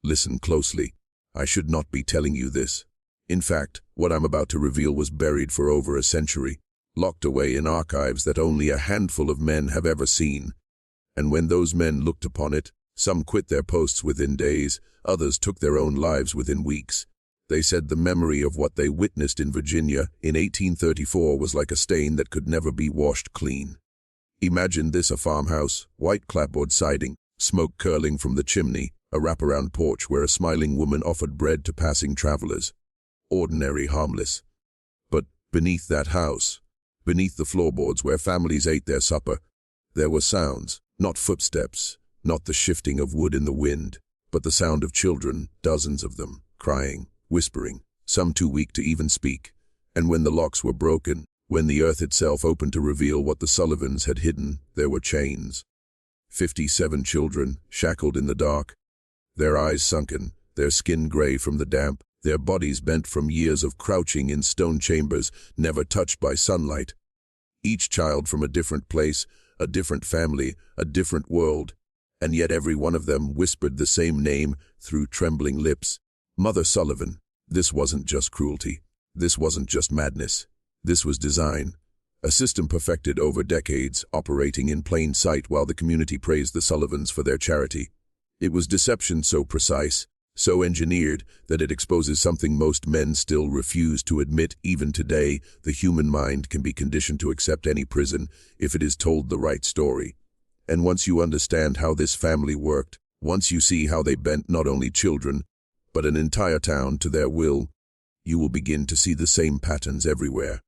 Listen closely. I should not be telling you this. In fact, what I'm about to reveal was buried for over a century, locked away in archives that only a handful of men have ever seen. And when those men looked upon it, some quit their posts within days, others took their own lives within weeks. They said the memory of what they witnessed in Virginia in 1834 was like a stain that could never be washed clean. Imagine this: a farmhouse, white clapboard siding, smoke curling from the chimney, a wraparound porch where a smiling woman offered bread to passing travelers. Ordinary, harmless. But beneath that house, beneath the floorboards where families ate their supper, there were sounds, not footsteps, not the shifting of wood in the wind, but the sound of children, dozens of them, crying, whispering, some too weak to even speak. And when the locks were broken, when the earth itself opened to reveal what the Sullivans had hidden, there were chains. 57 children, shackled in the dark, their eyes sunken, their skin gray from the damp, their bodies bent from years of crouching in stone chambers, never touched by sunlight. Each child from a different place, a different family, a different world, and yet every one of them whispered the same name through trembling lips: Mother Sullivan. This wasn't just cruelty. This wasn't just madness. This was design. A system perfected over decades, operating in plain sight while the community praised the Sullivans for their charity. It was deception so precise, so engineered, that it exposes something most men still refuse to admit. Even today, the human mind can be conditioned to accept any prison if it is told the right story. And once you understand how this family worked, once you see how they bent not only children, but an entire town to their will, you will begin to see the same patterns everywhere.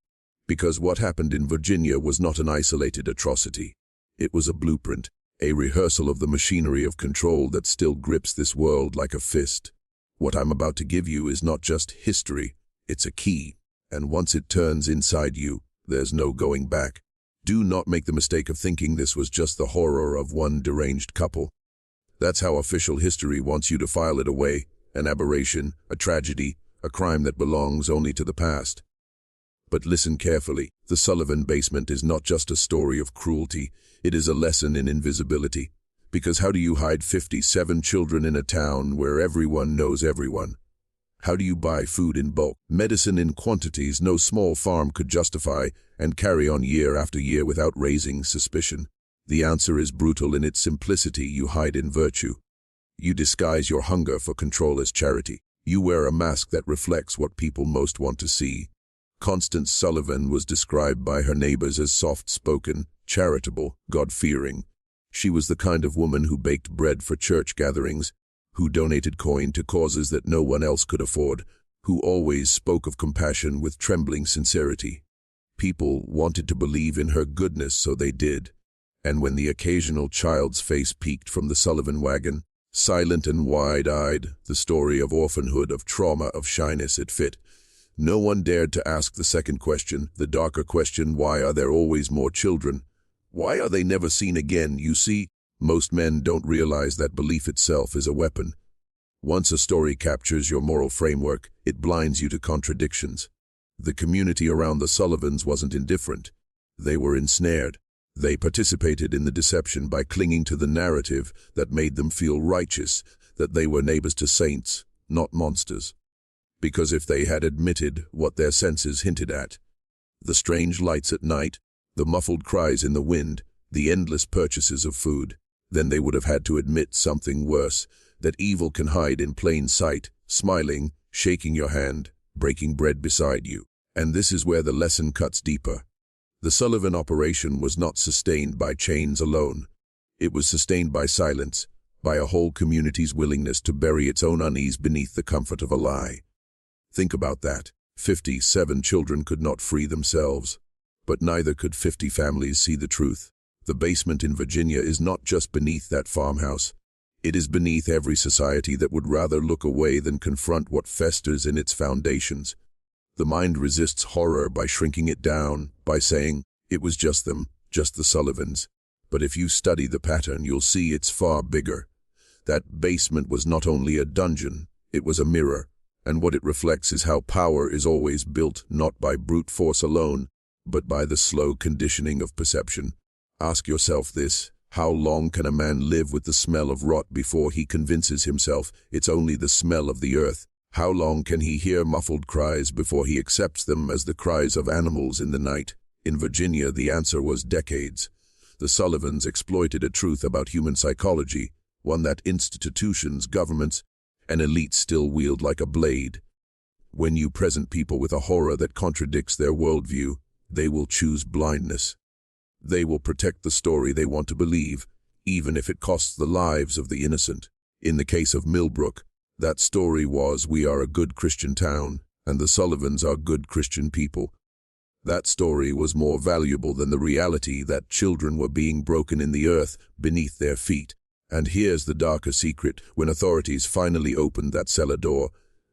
Because what happened in Virginia was not an isolated atrocity. It was a blueprint, a rehearsal of the machinery of control that still grips this world like a fist. What I'm about to give you is not just history, it's a key, and once it turns inside you, there's no going back. Do not make the mistake of thinking this was just the horror of one deranged couple. That's how official history wants you to file it away: an aberration, a tragedy, a crime that belongs only to the past. But listen carefully. The Sullivan basement is not just a story of cruelty, it is a lesson in invisibility. Because how do you hide 57 children in a town where everyone knows everyone? How do you buy food in bulk, medicine in quantities no small farm could justify, and carry on year after year without raising suspicion? The answer is brutal in its simplicity: you hide in virtue. You disguise your hunger for control as charity. You wear a mask that reflects what people most want to see. Constance Sullivan was described by her neighbors as soft-spoken, charitable, God-fearing. She was the kind of woman who baked bread for church gatherings, who donated coin to causes that no one else could afford, who always spoke of compassion with trembling sincerity. People wanted to believe in her goodness, so they did. And when the occasional child's face peeked from the Sullivan wagon, silent and wide-eyed, the story of orphanhood, of trauma, of shyness, it fit. No one dared to ask the second question, the darker question: why are there always more children? Why are they never seen again? You see, most men don't realize that belief itself is a weapon. Once a story captures your moral framework, it blinds you to contradictions. The community around the Sullivans wasn't indifferent. They were ensnared. They participated in the deception by clinging to the narrative that made them feel righteous, that they were neighbors to saints, not monsters. Because if they had admitted what their senses hinted at, the strange lights at night, the muffled cries in the wind, the endless purchases of food, then they would have had to admit something worse: that evil can hide in plain sight, smiling, shaking your hand, breaking bread beside you. And this is where the lesson cuts deeper. The Sullivan operation was not sustained by chains alone. It was sustained by silence, by a whole community's willingness to bury its own unease beneath the comfort of a lie. Think about that. 57 children could not free themselves, but neither could 50 families see the truth. The basement in Virginia is not just beneath that farmhouse. It is beneath every society that would rather look away than confront what festers in its foundations. The mind resists horror by shrinking it down, by saying, it was just them, just the Sullivans. But if you study the pattern, you'll see it's far bigger. That basement was not only a dungeon, it was a mirror. And what it reflects is how power is always built not by brute force alone, but by the slow conditioning of perception. Ask yourself this: How long can a man live with the smell of rot before he convinces himself it's only the smell of the earth? How long can he hear muffled cries before he accepts them as the cries of animals in the night? In Virginia, the answer was decades. The Sullivans exploited a truth about human psychology, one that institutions, governments, and elites still wield like a blade. When you present people with a horror that contradicts their worldview, they will choose blindness. They will protect the story they want to believe, even if it costs the lives of the innocent. In the case of Millbrook, that story was, we are a good Christian town, and the Sullivans are good Christian people. That story was more valuable than the reality that children were being broken in the earth beneath their feet. And here's the darker secret: when authorities finally opened that cellar door,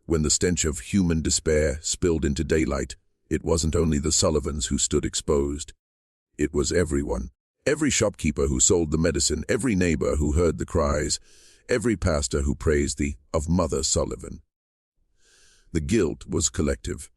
when the stench of human despair spilled into daylight, it wasn't only the Sullivans who stood exposed. It was everyone. Every shopkeeper who sold the medicine, every neighbor who heard the cries, every pastor who praised the of Mother Sullivan. The guilt was collective.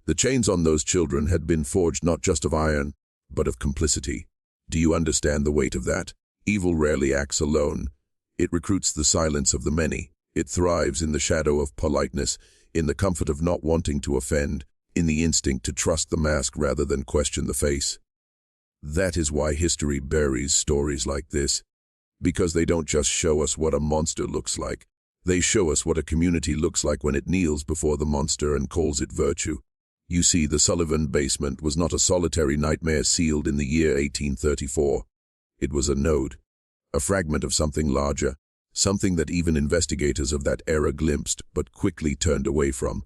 The chains on those children had been forged not just of iron, but of complicity. Do you understand the weight of that? Evil rarely acts alone. It recruits the silence of the many. It thrives in the shadow of politeness, in the comfort of not wanting to offend, in the instinct to trust the mask rather than question the face. That is why history buries stories like this, because they don't just show us what a monster looks like. They show us what a community looks like when it kneels before the monster and calls it virtue. You see, the Sullivan basement was not a solitary nightmare sealed in the year 1834. It was a node, a fragment of something larger, something that even investigators of that era glimpsed but quickly turned away from.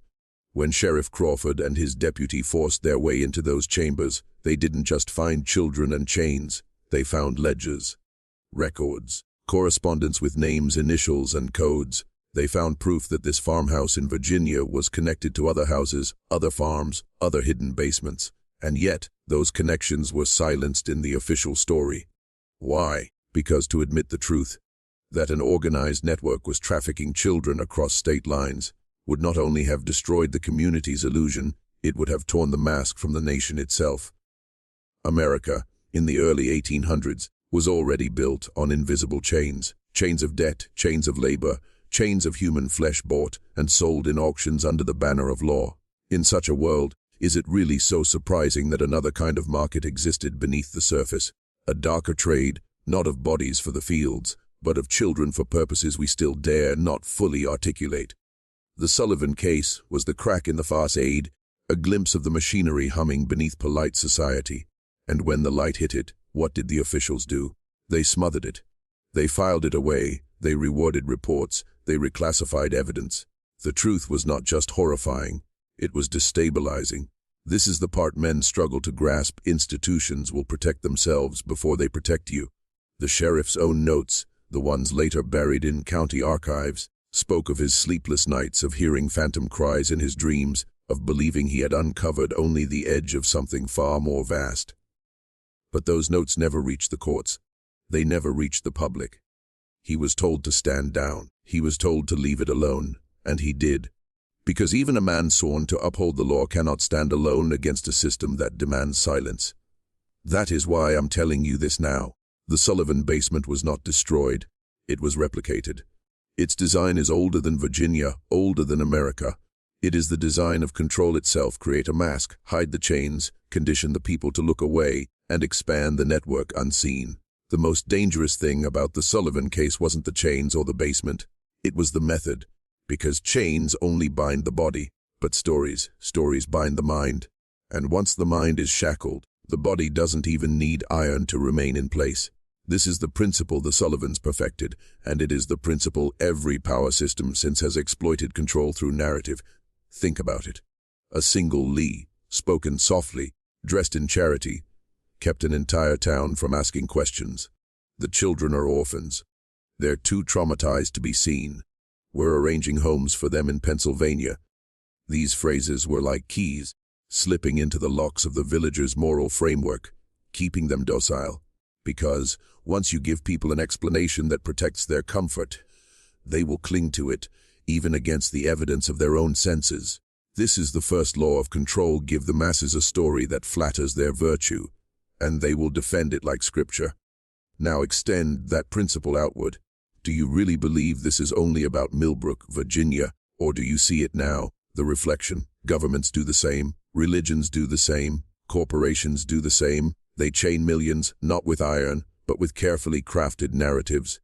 When Sheriff Crawford and his deputy forced their way into those chambers, they didn't just find children and chains. They found ledgers, records, correspondence with names, initials, and codes. They found proof that this farmhouse in Virginia was connected to other houses, other farms, other hidden basements. And yet, those connections were silenced in the official story. Why? Because to admit the truth, that an organized network was trafficking children across state lines, would not only have destroyed the community's illusion, it would have torn the mask from the nation itself. America, in the early 1800s, was already built on invisible chains, chains of debt, chains of labor, chains of human flesh bought and sold in auctions under the banner of law. In such a world, is it really so surprising that another kind of market existed beneath the surface? A darker trade, not of bodies for the fields, but of children for purposes we still dare not fully articulate. The Sullivan case was the crack in the facade, a glimpse of the machinery humming beneath polite society. And when the light hit it, what did the officials do? They smothered it. They filed it away. They rewarded reports. They reclassified evidence. The truth was not just horrifying. It was destabilizing. This is the part men struggle to grasp. Institutions will protect themselves before they protect you. The sheriff's own notes, the ones later buried in county archives, spoke of his sleepless nights, of hearing phantom cries in his dreams, of believing he had uncovered only the edge of something far more vast. But those notes never reached the courts. They never reached the public. He was told to stand down. He was told to leave it alone. And he did. Because even a man sworn to uphold the law cannot stand alone against a system that demands silence. That is why I'm telling you this now. The Sullivan basement was not destroyed. It was replicated. Its design is older than Virginia, older than America. It is the design of control itself. Create a mask, hide the chains, condition the people to look away, and expand the network unseen. The most dangerous thing about the Sullivan case wasn't the chains or the basement. It was the method. Because chains only bind the body, but stories bind the mind. And once the mind is shackled, the body doesn't even need iron to remain in place. This is the principle the Sullivans perfected, and it is the principle every power system since has exploited control through narrative. Think about it. A single Lee, spoken softly, dressed in charity, kept an entire town from asking questions. The children are orphans. They're too traumatized to be seen. We're arranging homes for them in Pennsylvania. These phrases were like keys, slipping into the locks of the villagers' moral framework, keeping them docile. Because once you give people an explanation that protects their comfort, they will cling to it, even against the evidence of their own senses. This is the first law of control. Give the masses a story that flatters their virtue, and they will defend it like scripture. Now extend that principle outward. Do you really believe this is only about Millbrook, Virginia, or do you see it now, the reflection? Governments do the same, religions do the same, corporations do the same. They chain millions, not with iron, but with carefully crafted narratives.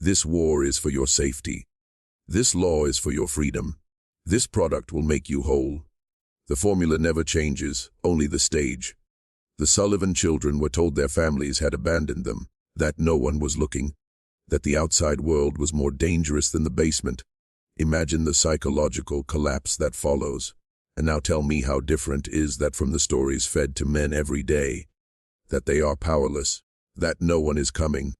This war is for your safety. This law is for your freedom. This product will make you whole. The formula never changes, only the stage. The Sullivan children were told their families had abandoned them, that no one was looking, that the outside world was more dangerous than the basement. Imagine the psychological collapse that follows. And now tell me how different is that from the stories fed to men every day, that they are powerless, that no one is coming,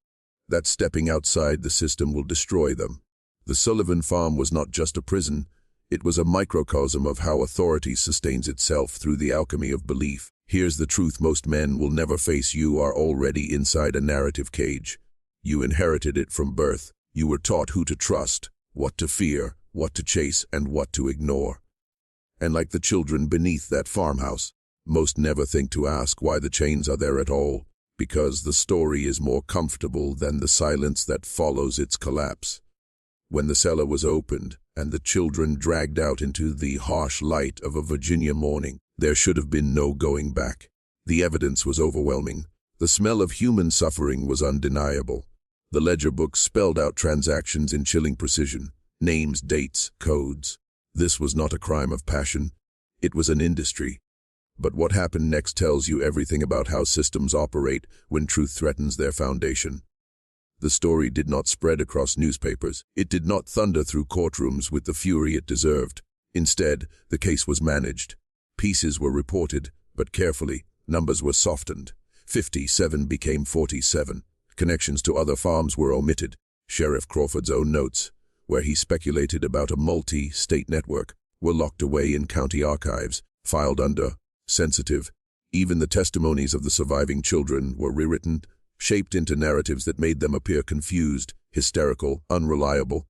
that stepping outside the system will destroy them. The Sullivan farm was not just a prison, it was a microcosm of how authority sustains itself through the alchemy of belief. Here's the truth most men will never face: you are already inside a narrative cage. You inherited it from birth. You were taught who to trust, what to fear, what to chase, and what to ignore. And like the children beneath that farmhouse, most never think to ask why the chains are there at all, because the story is more comfortable than the silence that follows its collapse. When the cellar was opened and the children dragged out into the harsh light of a Virginia morning, there should have been no going back. The evidence was overwhelming. The smell of human suffering was undeniable. The ledger books spelled out transactions in chilling precision, names, dates, codes. This was not a crime of passion. It was an industry. But what happened next tells you everything about how systems operate when truth threatens their foundation. The story did not spread across newspapers. It did not thunder through courtrooms with the fury it deserved. Instead, the case was managed. Pieces were reported, but carefully. Numbers were softened. 57 became 47. Connections to other farms were omitted. Sheriff Crawford's own notes, where he speculated about a multi-state network, were locked away in county archives, filed under sensitive. Even the testimonies of the surviving children were rewritten, shaped into narratives that made them appear confused, hysterical, unreliable.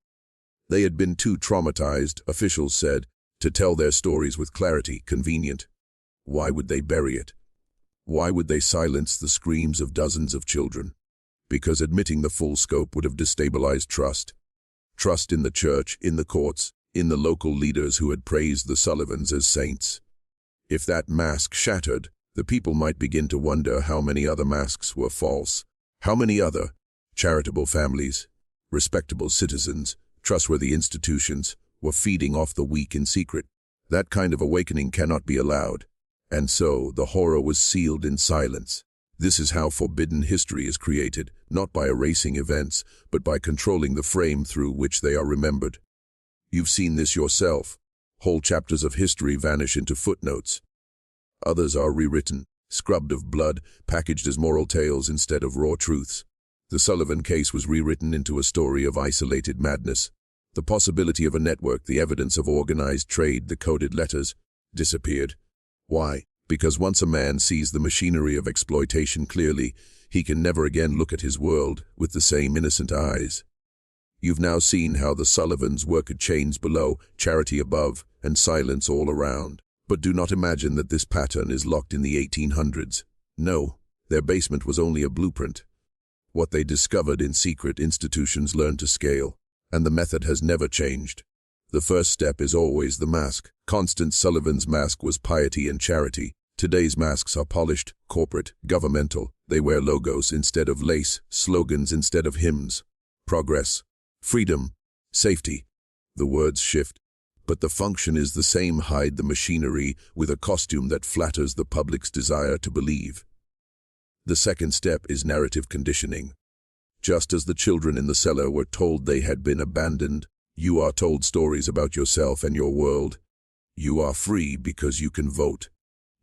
They had been too traumatized, officials said, to tell their stories with clarity. Convenient. Why would they bury it? Why would they silence the screams of dozens of children? Because admitting the full scope would have destabilized trust. Trust in the church, in the courts, in the local leaders who had praised the Sullivans as saints. If that mask shattered, the people might begin to wonder how many other masks were false. How many other charitable families, respectable citizens, trustworthy institutions were feeding off the weak in secret. That kind of awakening cannot be allowed. And so the horror was sealed in silence. This is how forbidden history is created, not by erasing events, but by controlling the frame through which they are remembered. You've seen this yourself. Whole chapters of history vanish into footnotes. Others are rewritten, scrubbed of blood, packaged as moral tales instead of raw truths. The Sullivan case was rewritten into a story of isolated madness. The possibility of a network, the evidence of organized trade, the coded letters, disappeared. Why? Because once a man sees the machinery of exploitation clearly, he can never again look at his world with the same innocent eyes. You've now seen how the Sullivans work at chains below, charity above, and silence all around. But do not imagine that this pattern is locked in the 1800s. No, their basement was only a blueprint. What they discovered in secret, institutions learned to scale, and the method has never changed. The first step is always the mask. Constance Sullivan's mask was piety and charity. Today's masks are polished, corporate, governmental. They wear logos instead of lace, slogans instead of hymns. Progress, freedom, safety. The words shift, but the function is the same: hide the machinery with a costume that flatters the public's desire to believe. The second step is narrative conditioning. Just as the children in the cellar were told they had been abandoned, you are told stories about yourself and your world. You are free because you can vote.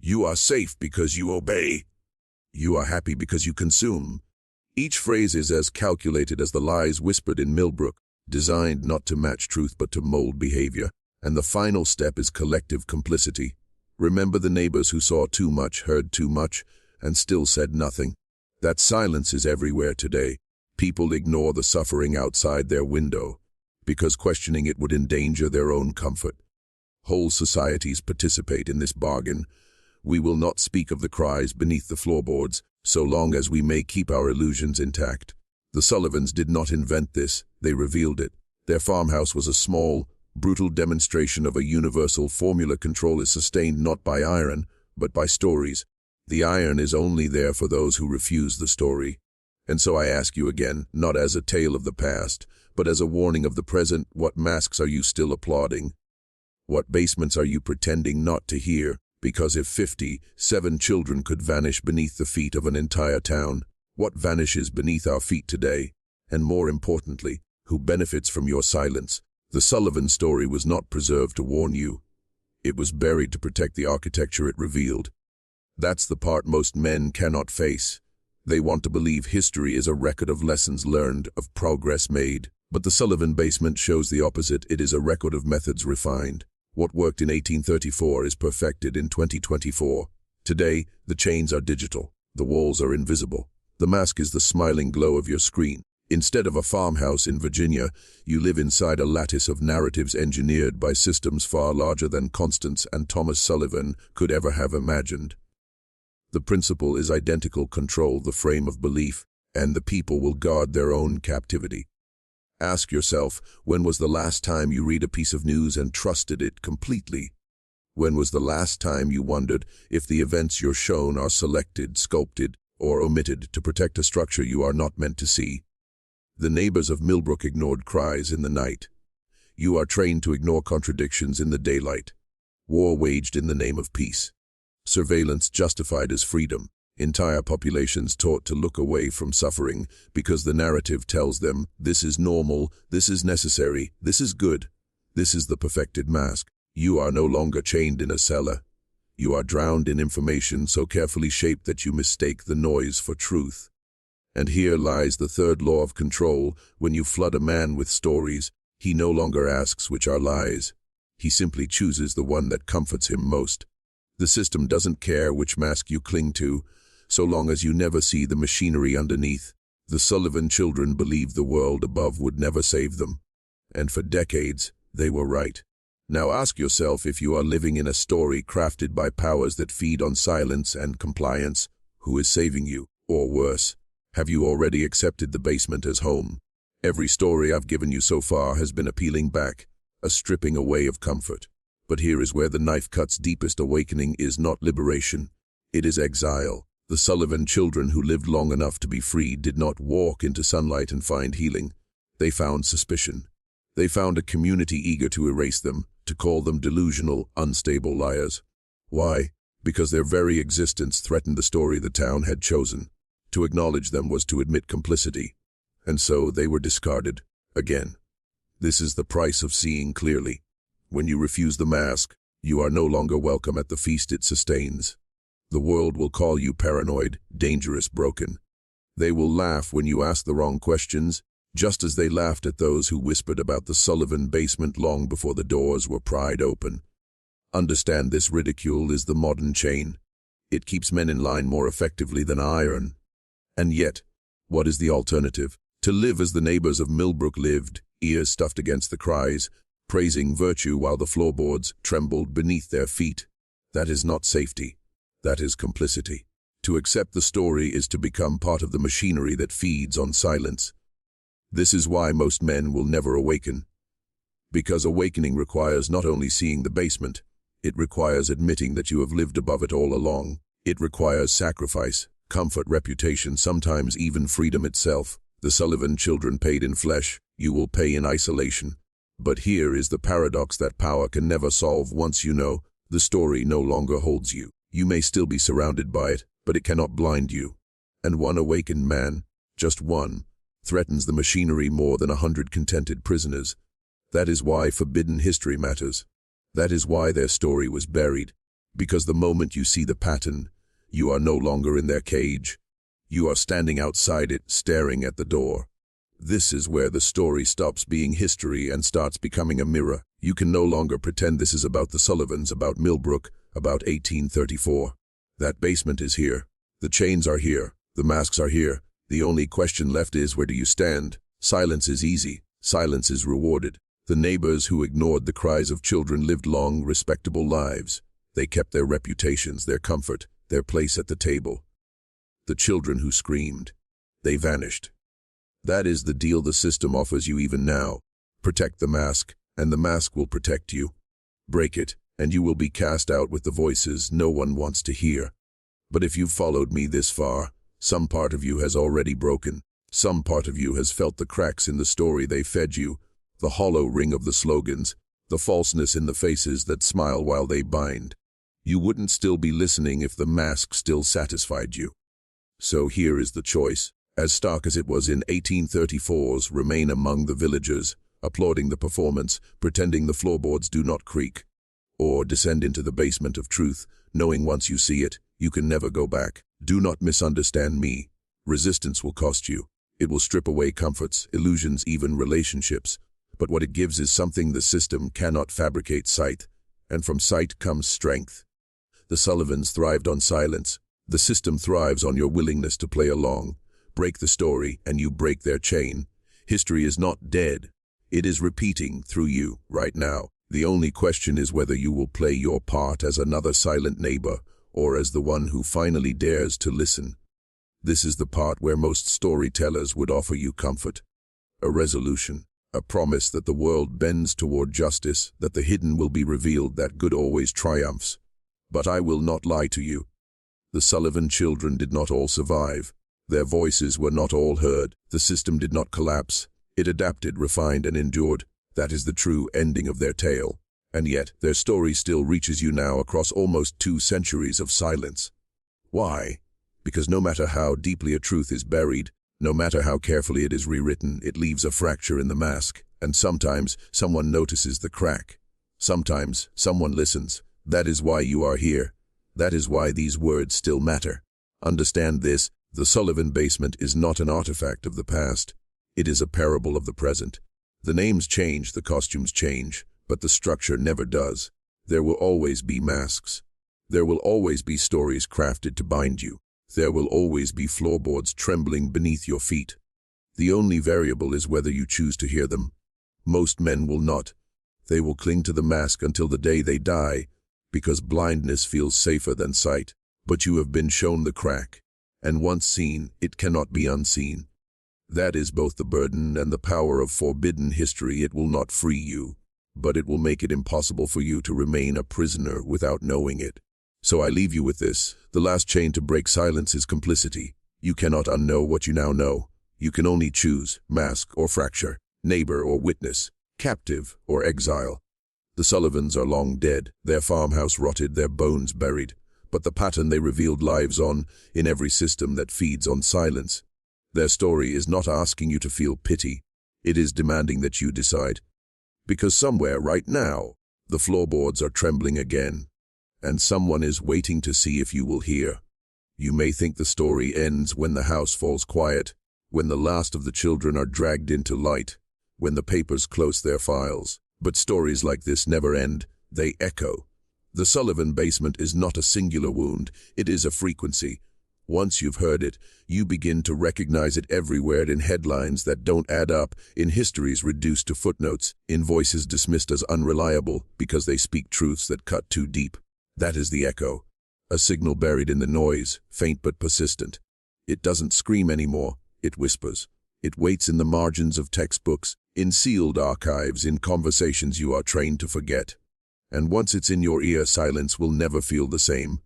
You are safe because you obey. You are happy because you consume. Each phrase is as calculated as the lies whispered in Millbrook, designed not to match truth but to mold behavior. And the final step is collective complicity. Remember the neighbors who saw too much, heard too much, and still said nothing? That silence is everywhere today. People ignore the suffering outside their window, because questioning it would endanger their own comfort. Whole societies participate in this bargain. We will not speak of the cries beneath the floorboards, so long as we may keep our illusions intact. The Sullivans did not invent this, they revealed it. Their farmhouse was a small, brutal demonstration of a universal formula. Control is sustained not by iron, but by stories. The iron is only there for those who refuse the story. And so I ask you again, not as a tale of the past, but as a warning of the present, what masks are you still applauding? What basements are you pretending not to hear? Because if 57 children could vanish beneath the feet of an entire town, what vanishes beneath our feet today? And more importantly, who benefits from your silence? The Sullivan story was not preserved to warn you. It was buried to protect the architecture it revealed. That's the part most men cannot face. They want to believe history is a record of lessons learned, of progress made. But the Sullivan basement shows the opposite. It is a record of methods refined. What worked in 1834 is perfected in 2024. Today, the chains are digital. The walls are invisible. The mask is the smiling glow of your screen. Instead of a farmhouse in Virginia, you live inside a lattice of narratives engineered by systems far larger than Constance and Thomas Sullivan could ever have imagined. The principle is identical: control the frame of belief, and the people will guard their own captivity. Ask yourself, when was the last time you read a piece of news and trusted it completely? When was the last time you wondered if the events you're shown are selected, sculpted, or omitted to protect a structure you are not meant to see? The neighbors of Millbrook ignored cries in the night. You are trained to ignore contradictions in the daylight. War waged in the name of peace. Surveillance justified as freedom. Entire populations taught to look away from suffering because the narrative tells them this is normal, this is necessary, this is good. This is the perfected mask. You are no longer chained in a cellar. You are drowned in information so carefully shaped that you mistake the noise for truth. And here lies the third law of control. When you flood a man with stories, he no longer asks which are lies. He simply chooses the one that comforts him most. The system doesn't care which mask you cling to, so long as you never see the machinery underneath. The Sullivan children believed the world above would never save them. And for decades, they were right. Now ask yourself, if you are living in a story crafted by powers that feed on silence and compliance, who is saving you? Or worse, have you already accepted the basement as home? Every story I've given you so far has been a peeling back, a stripping away of comfort. But here is where the knife cuts deepest. Awakening is not liberation. It is exile. The Sullivan children, who lived long enough to be free, did not walk into sunlight and find healing. They found suspicion. They found a community eager to erase them, to call them delusional, unstable liars. Why? Because their very existence threatened the story the town had chosen. To acknowledge them was to admit complicity. And so they were discarded. Again. This is the price of seeing clearly. When you refuse the mask, you are no longer welcome at the feast it sustains. The world will call you paranoid, dangerous, broken. They will laugh when you ask the wrong questions, just as they laughed at those who whispered about the Sullivan basement long before the doors were pried open. Understand, this ridicule is the modern chain. It keeps men in line more effectively than iron. And yet, what is the alternative? To live as the neighbors of Millbrook lived, ears stuffed against the cries, praising virtue while the floorboards trembled beneath their feet. That is not safety. That is complicity. To accept the story is to become part of the machinery that feeds on silence. This is why most men will never awaken. Because awakening requires not only seeing the basement, it requires admitting that you have lived above it all along. It requires sacrifice, comfort, reputation, sometimes even freedom itself. The Sullivan children paid in flesh. You will pay in isolation. But here is the paradox that power can never solve. Once you know, the story no longer holds you. You may still be surrounded by it, but it cannot blind you. And one awakened man, just one, threatens the machinery more than 100 contented prisoners. That is why forbidden history matters. That is why their story was buried. Because the moment you see the pattern, you are no longer in their cage. You are standing outside it, staring at the door. This is where the story stops being history and starts becoming a mirror. You can no longer pretend this is about the Sullivans, about Millbrook, about 1834. That basement is here. The chains are here. The masks are here. The only question left is, where do you stand? Silence is easy. Silence is rewarded. The neighbors who ignored the cries of children lived long, respectable lives. They kept their reputations, their comfort, their place at the table. The children who screamed. They vanished. That is the deal the system offers you even now. Protect the mask, and the mask will protect you. Break it, and you will be cast out with the voices no one wants to hear. But if you've followed me this far, some part of you has already broken. Some part of you has felt the cracks in the story they fed you, the hollow ring of the slogans, the falseness in the faces that smile while they bind. You wouldn't still be listening if the mask still satisfied you. So here is the choice. As stark as it was in 1834's, remain among the villagers, applauding the performance, pretending the floorboards do not creak. Or descend into the basement of truth, knowing once you see it, you can never go back. Do not misunderstand me. Resistance will cost you. It will strip away comforts, illusions, even relationships. But what it gives is something the system cannot fabricate: sight. And from sight comes strength. The Sullivans thrived on silence. The system thrives on your willingness to play along. Break the story, and you break their chain. History is not dead. It is repeating through you right now. The only question is whether you will play your part as another silent neighbor, or as the one who finally dares to listen. This is the part where most storytellers would offer you comfort. A resolution. A promise that the world bends toward justice, that the hidden will be revealed, that good always triumphs. But I will not lie to you. The Sullivan children did not all survive. Their voices were not all heard. The system did not collapse. It adapted, refined, and endured. That is the true ending of their tale. And yet, their story still reaches you now across almost 2 centuries of silence. Why? Because no matter how deeply a truth is buried, no matter how carefully it is rewritten, it leaves a fracture in the mask. And sometimes, someone notices the crack. Sometimes, someone listens. That is why you are here. That is why these words still matter. Understand this. The Sullivan basement is not an artifact of the past. It is a parable of the present. The names change, the costumes change, but the structure never does. There will always be masks. There will always be stories crafted to bind you. There will always be floorboards trembling beneath your feet. The only variable is whether you choose to hear them. Most men will not. They will cling to the mask until the day they die, because blindness feels safer than sight. But you have been shown the crack. And once seen, it cannot be unseen. That is both the burden and the power of forbidden history. It will not free you, but it will make it impossible for you to remain a prisoner without knowing it. So I leave you with this. The last chain to break silence is complicity. You cannot unknow what you now know. You can only choose mask or fracture, neighbor or witness, captive or exile. The Sullivans are long dead, their farmhouse rotted, their bones buried. But the pattern they revealed lives on in every system that feeds on silence. Their story is not asking you to feel pity. It is demanding that you decide. Because somewhere right now, the floorboards are trembling again, and someone is waiting to see if you will hear. You may think the story ends when the house falls quiet, when the last of the children are dragged into light, when the papers close their files. But stories like this never end. They echo. The Sullivan basement is not a singular wound, it is a frequency. Once you've heard it, you begin to recognize it everywhere, in headlines that don't add up, in histories reduced to footnotes, in voices dismissed as unreliable because they speak truths that cut too deep. That is the echo, a signal buried in the noise, faint but persistent. It doesn't scream anymore, it whispers. It waits in the margins of textbooks, in sealed archives, in conversations you are trained to forget. And once it's in your ear, silence will never feel the same.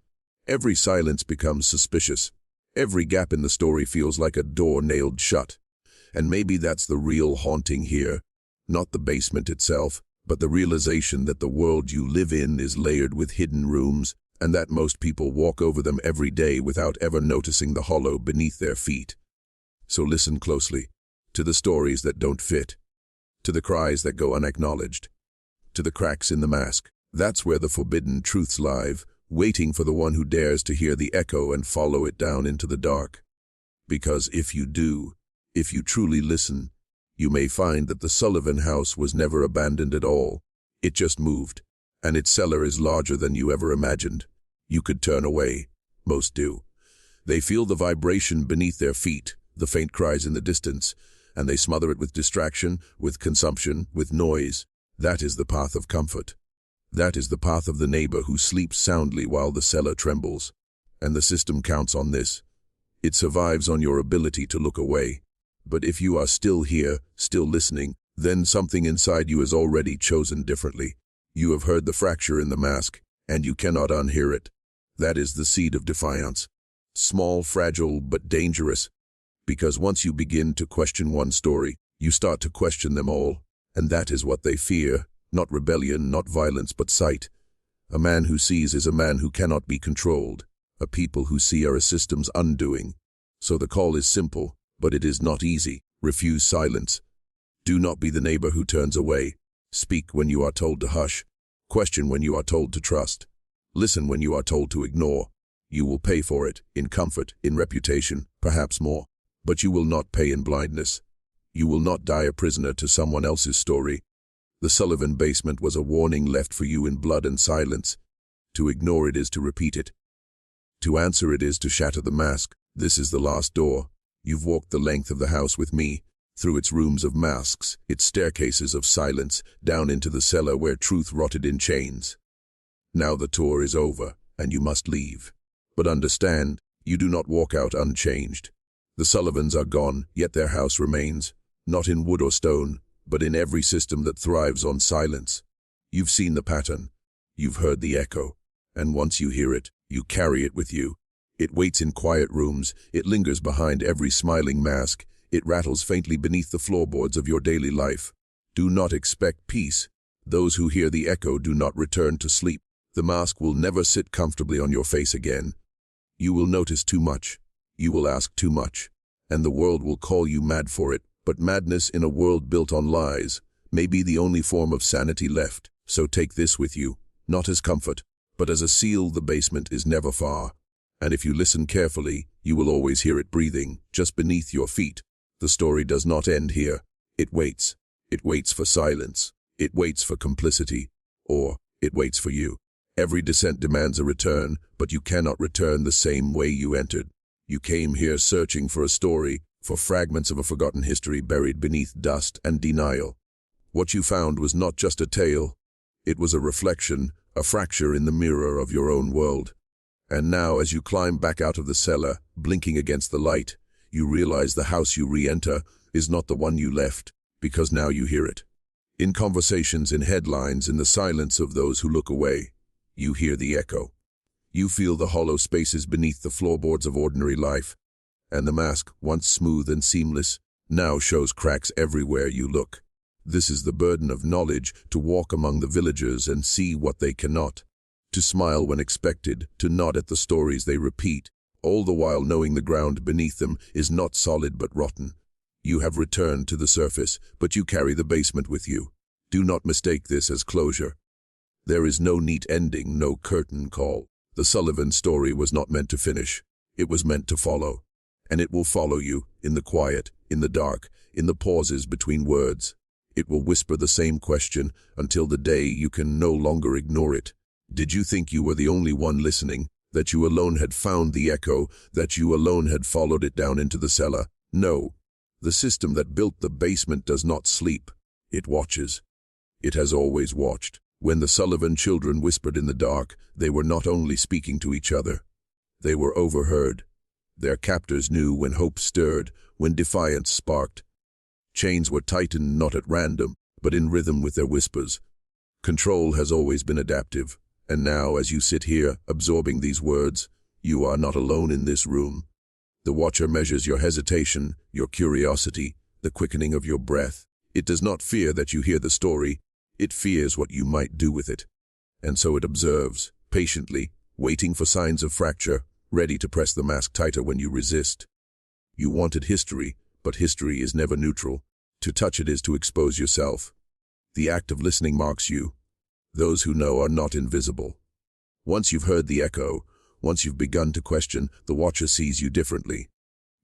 Every silence becomes suspicious. Every gap in the story feels like a door nailed shut. And maybe that's the real haunting here. Not the basement itself, but the realization that the world you live in is layered with hidden rooms, and that most people walk over them every day without ever noticing the hollow beneath their feet. So listen closely, to the stories that don't fit, to the cries that go unacknowledged, to the cracks in the mask. That's where the forbidden truths live, waiting for the one who dares to hear the echo and follow it down into the dark. Because if you do, if you truly listen, you may find that the Sullivan house was never abandoned at all. It just moved, and its cellar is larger than you ever imagined. You could turn away. Most do. They feel the vibration beneath their feet, the faint cries in the distance, and they smother it with distraction, with consumption, with noise. That is the path of comfort. That is the path of the neighbor who sleeps soundly while the cellar trembles. And the system counts on this. It survives on your ability to look away. But if you are still here, still listening, then something inside you has already chosen differently. You have heard the fracture in the mask, and you cannot unhear it. That is the seed of defiance. Small, fragile, but dangerous. Because once you begin to question one story, you start to question them all. And that is what they fear. Not rebellion, not violence, but sight. A man who sees is a man who cannot be controlled. A people who see are a system's undoing. So the call is simple, but it is not easy. Refuse silence. Do not be the neighbor who turns away. Speak when you are told to hush. Question when you are told to trust. Listen when you are told to ignore. You will pay for it, in comfort, in reputation, perhaps more. But you will not pay in blindness. You will not die a prisoner to someone else's story. The Sullivan basement was a warning left for you in blood and silence. To ignore it is to repeat it. To answer it is to shatter the mask. This is the last door. You've walked the length of the house with me, through its rooms of masks, its staircases of silence, down into the cellar where truth rotted in chains. Now the tour is over, and you must leave. But understand, you do not walk out unchanged. The Sullivans are gone, yet their house remains, not in wood or stone, but in every system that thrives on silence. You've seen the pattern, you've heard the echo, and once you hear it, you carry it with you. It waits in quiet rooms, it lingers behind every smiling mask, it rattles faintly beneath the floorboards of your daily life. Do not expect peace. Those who hear the echo do not return to sleep. The mask will never sit comfortably on your face again. You will notice too much. You will ask too much. And the world will call you mad for it. But madness in a world built on lies may be the only form of sanity left. So take this with you, not as comfort, but as a seal. The basement is never far. And if you listen carefully, you will always hear it breathing, just beneath your feet. The story does not end here. It waits. It waits for silence. It waits for complicity. Or it waits for you. Every descent demands a return, but you cannot return the same way you entered. You came here searching for a story, for fragments of a forgotten history buried beneath dust and denial. What you found was not just a tale. It was a reflection, a fracture in the mirror of your own world. And now, as you climb back out of the cellar, blinking against the light, you realize the house you re-enter is not the one you left, because now you hear it. In conversations, in headlines, in the silence of those who look away, you hear the echo. You feel the hollow spaces beneath the floorboards of ordinary life, and the mask, once smooth and seamless, now shows cracks everywhere you look. This is the burden of knowledge, to walk among the villagers and see what they cannot, to smile when expected, to nod at the stories they repeat, all the while knowing the ground beneath them is not solid but rotten. You have returned to the surface, but you carry the basement with you. Do not mistake this as closure. There is no neat ending, no curtain call. The Sullivan story was not meant to finish. It was meant to follow. And it will follow you, in the quiet, in the dark, in the pauses between words. It will whisper the same question until the day you can no longer ignore it. Did you think you were the only one listening? That you alone had found the echo? That you alone had followed it down into the cellar? No. The system that built the basement does not sleep. It watches. It has always watched. When the Sullivan children whispered in the dark, they were not only speaking to each other. They were overheard. Their captors knew when hope stirred, when defiance sparked. Chains were tightened not at random, but in rhythm with their whispers. Control has always been adaptive, and now as you sit here, absorbing these words, you are not alone in this room. The Watcher measures your hesitation, your curiosity, the quickening of your breath. It does not fear that you hear the story. It fears what you might do with it. And so it observes, patiently, waiting for signs of fracture, ready to press the mask tighter when you resist. You wanted history, but history is never neutral. To touch it is to expose yourself. The act of listening marks you. Those who know are not invisible. Once you've heard the echo, once you've begun to question, the Watcher sees you differently.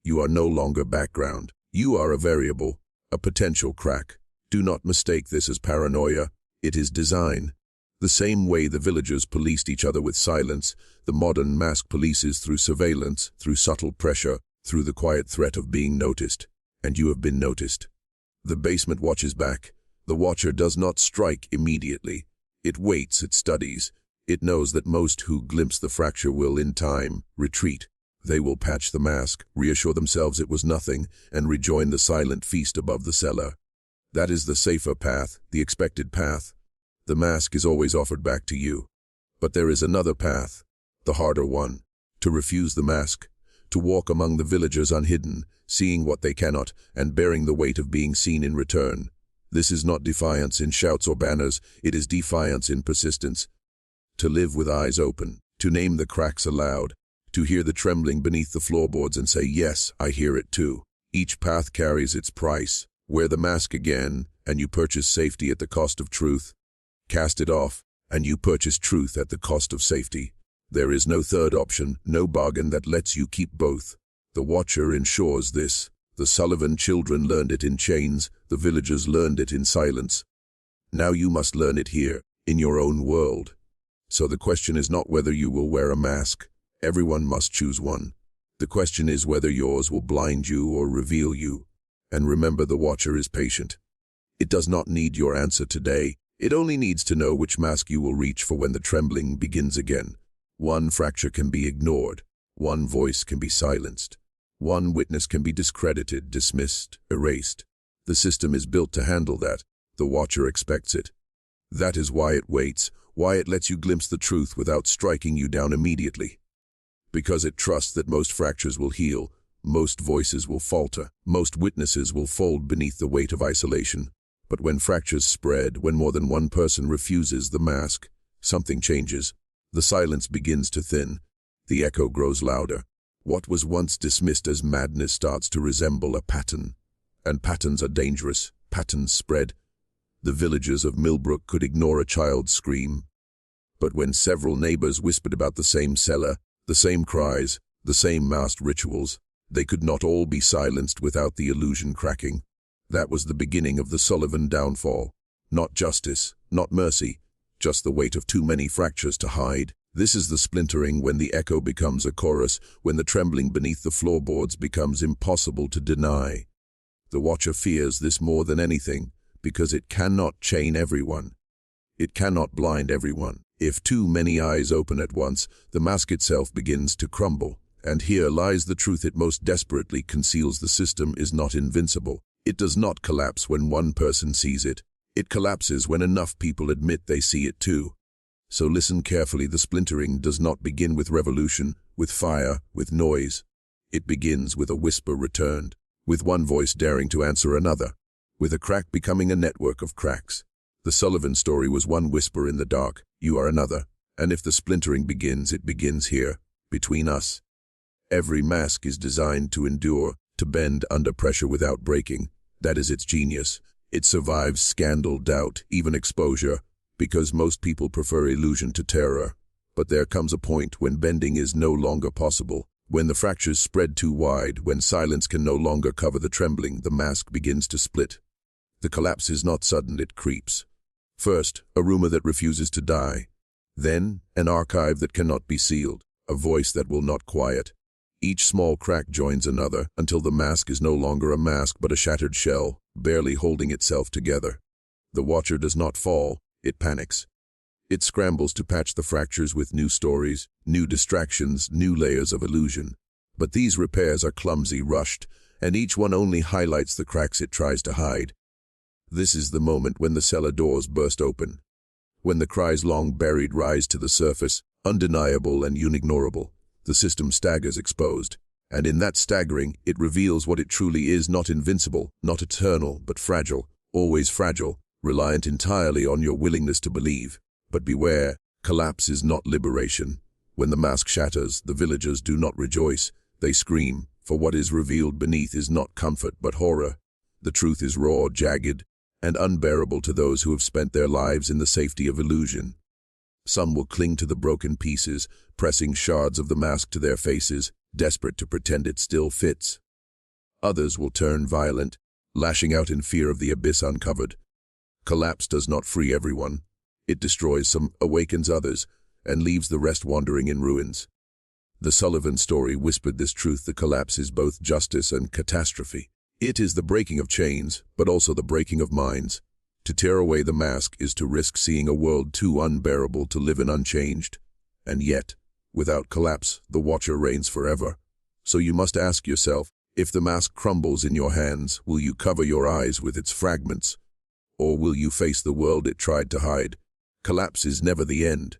You are no longer background. You are a variable, a potential crack. Do not mistake this as paranoia. It is design. The same way the villagers policed each other with silence, the modern mask polices through surveillance, through subtle pressure, through the quiet threat of being noticed. And you have been noticed. The basement watches back. The Watcher does not strike immediately. It waits, it studies. It knows that most who glimpse the fracture will, in time, retreat. They will patch the mask, reassure themselves it was nothing, and rejoin the silent feast above the cellar. That is the safer path, the expected path. The mask is always offered back to you. But there is another path, the harder one, to refuse the mask, to walk among the villagers unhidden, seeing what they cannot, and bearing the weight of being seen in return. This is not defiance in shouts or banners, it is defiance in persistence. To live with eyes open, to name the cracks aloud, to hear the trembling beneath the floorboards and say, yes, I hear it too. Each path carries its price. Wear the mask again, and you purchase safety at the cost of truth. Cast it off, and you purchase truth at the cost of safety. There is no third option, no bargain that lets you keep both. The Watcher ensures this. The Sullivan children learned it in chains, the villagers learned it in silence. Now you must learn it here, in your own world. So the question is not whether you will wear a mask. Everyone must choose one. The question is whether yours will blind you or reveal you. And remember, the Watcher is patient. It does not need your answer today. It only needs to know which mask you will reach for when the trembling begins again. One fracture can be ignored. One voice can be silenced. One witness can be discredited, dismissed, erased. The system is built to handle that. The Watcher expects it. That is why it waits, why it lets you glimpse the truth without striking you down immediately. Because it trusts that most fractures will heal, most voices will falter, most witnesses will fold beneath the weight of isolation. But when fractures spread, when more than one person refuses the mask, something changes. The silence begins to thin. The echo grows louder. What was once dismissed as madness starts to resemble a pattern. And patterns are dangerous. Patterns spread. The villagers of Millbrook could ignore a child's scream. But when several neighbors whispered about the same cellar, the same cries, the same masked rituals, they could not all be silenced without the illusion cracking. That was the beginning of the Sullivan downfall. Not justice, not mercy, just the weight of too many fractures to hide. This is the splintering when the echo becomes a chorus, when the trembling beneath the floorboards becomes impossible to deny. The Watcher fears this more than anything, because it cannot chain everyone. It cannot blind everyone. If too many eyes open at once, the mask itself begins to crumble. And here lies the truth it most desperately conceals. The system is not invincible. It does not collapse when one person sees it. It collapses when enough people admit they see it too. So listen carefully. The splintering does not begin with revolution, with fire, with noise. It begins with a whisper returned, with one voice daring to answer another, with a crack becoming a network of cracks. The Sullivan story was one whisper in the dark. You are another. And if the splintering begins, it begins here, between us. Every mask is designed to endure, to bend under pressure without breaking. That is its genius. It survives scandal, doubt, even exposure, because most people prefer illusion to terror. But there comes a point when bending is no longer possible, when the fractures spread too wide, when silence can no longer cover the trembling, the mask begins to split. The collapse is not sudden, it creeps. First, a rumor that refuses to die. Then, an archive that cannot be sealed, a voice that will not quiet. Each small crack joins another, until the mask is no longer a mask but a shattered shell, barely holding itself together. The Watcher does not fall, it panics. It scrambles to patch the fractures with new stories, new distractions, new layers of illusion. But these repairs are clumsy, rushed, and each one only highlights the cracks it tries to hide. This is the moment when the cellar doors burst open, when the cries long buried rise to the surface, undeniable and unignorable. The system staggers exposed, and in that staggering, it reveals what it truly is: not invincible, not eternal, but fragile, always fragile, reliant entirely on your willingness to believe. But beware, collapse is not liberation. When the mask shatters, the villagers do not rejoice, they scream, for what is revealed beneath is not comfort but horror. The truth is raw, jagged, and unbearable to those who have spent their lives in the safety of illusion. Some will cling to the broken pieces, pressing shards of the mask to their faces, desperate to pretend it still fits. Others will turn violent, lashing out in fear of the abyss uncovered. Collapse does not free everyone. It destroys some, awakens others, and leaves the rest wandering in ruins. The Sullivan story whispered this truth: the collapse is both justice and catastrophe. It is the breaking of chains, but also the breaking of minds. To tear away the mask is to risk seeing a world too unbearable to live in unchanged. And yet, without collapse, the Watcher reigns forever, So you must ask yourself, if the mask crumbles in your hands, will you cover your eyes with its fragments? Or will you face the world it tried to hide? Collapse is never the end.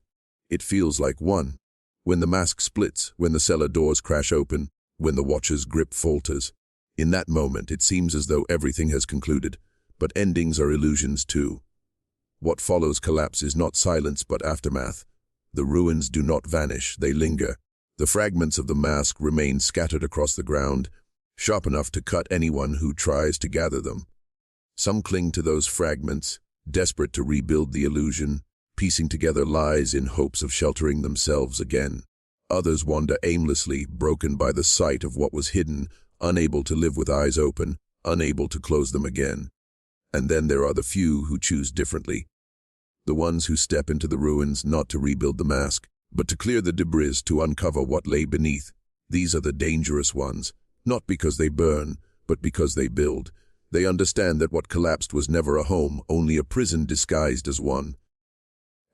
It feels like one. When the mask splits, when the cellar doors crash open, when the watcher's grip falters. In that moment, it seems as though everything has concluded, but endings are illusions too. What follows collapse is not silence but aftermath. The ruins do not vanish, they linger. The fragments of the mask remain scattered across the ground, sharp enough to cut anyone who tries to gather them. Some cling to those fragments, desperate to rebuild the illusion, piecing together lies in hopes of sheltering themselves again. Others wander aimlessly, broken by the sight of what was hidden, unable to live with eyes open, unable to close them again. And then there are the few who choose differently. The ones who step into the ruins not to rebuild the mask, but to clear the debris, to uncover what lay beneath. These are the dangerous ones, not because they burn, but because they build. They understand that what collapsed was never a home, only a prison disguised as one.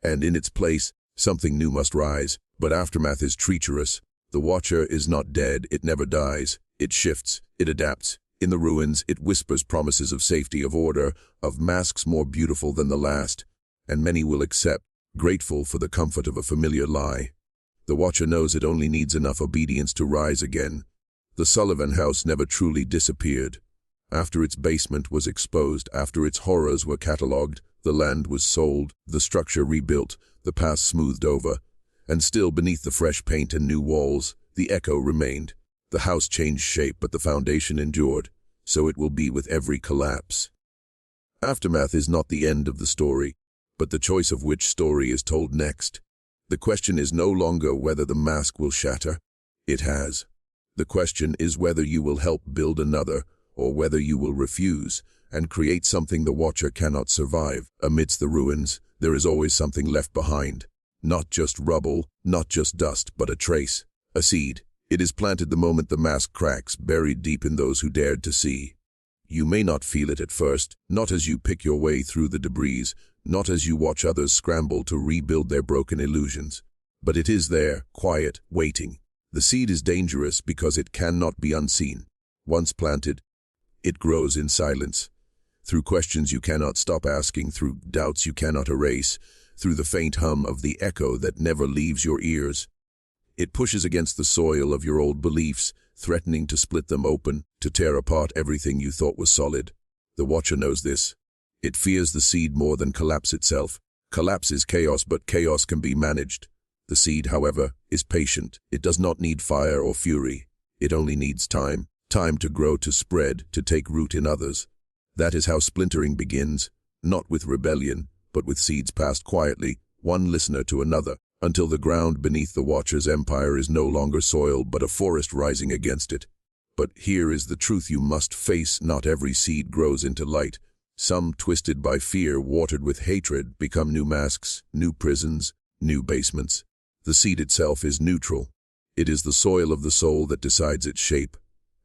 And in its place, something new must rise. But aftermath is treacherous. The watcher is not dead, it never dies. It shifts, it adapts. In the ruins, it whispers promises of safety, of order, of masks more beautiful than the last. And many will accept, grateful for the comfort of a familiar lie. The watcher knows it only needs enough obedience to rise again. The Sullivan house never truly disappeared. After its basement was exposed, after its horrors were catalogued, the land was sold, the structure rebuilt, the past smoothed over. And still beneath the fresh paint and new walls, the echo remained. The house changed shape, but the foundation endured. So it will be with every collapse. Aftermath is not the end of the story, but the choice of which story is told next. The question is no longer whether the mask will shatter. It has. The question is whether you will help build another, or whether you will refuse and create something the watcher cannot survive. Amidst the ruins, there is always something left behind. Not just rubble, not just dust, but a trace, a seed. It is planted the moment the mask cracks, buried deep in those who dared to see. You may not feel it at first, not as you pick your way through the debris, not as you watch others scramble to rebuild their broken illusions. But it is there, quiet, waiting. The seed is dangerous because it cannot be unseen. Once planted, it grows in silence. Through questions you cannot stop asking, through doubts you cannot erase, through the faint hum of the echo that never leaves your ears. It pushes against the soil of your old beliefs, threatening to split them open, to tear apart everything you thought was solid. The watcher knows this. It fears the seed more than collapse itself. Collapse is chaos, but chaos can be managed. The seed, however, is patient. It does not need fire or fury. It only needs time. Time to grow, to spread, to take root in others. That is how splintering begins, not with rebellion, but with seeds passed quietly, one listener to another, until the ground beneath the watcher's empire is no longer soil, but a forest rising against it. But here is the truth you must face: not every seed grows into light. Some, twisted by fear, watered with hatred, become new masks, new prisons, new basements. The seed itself is neutral. It is the soil of the soul that decides its shape.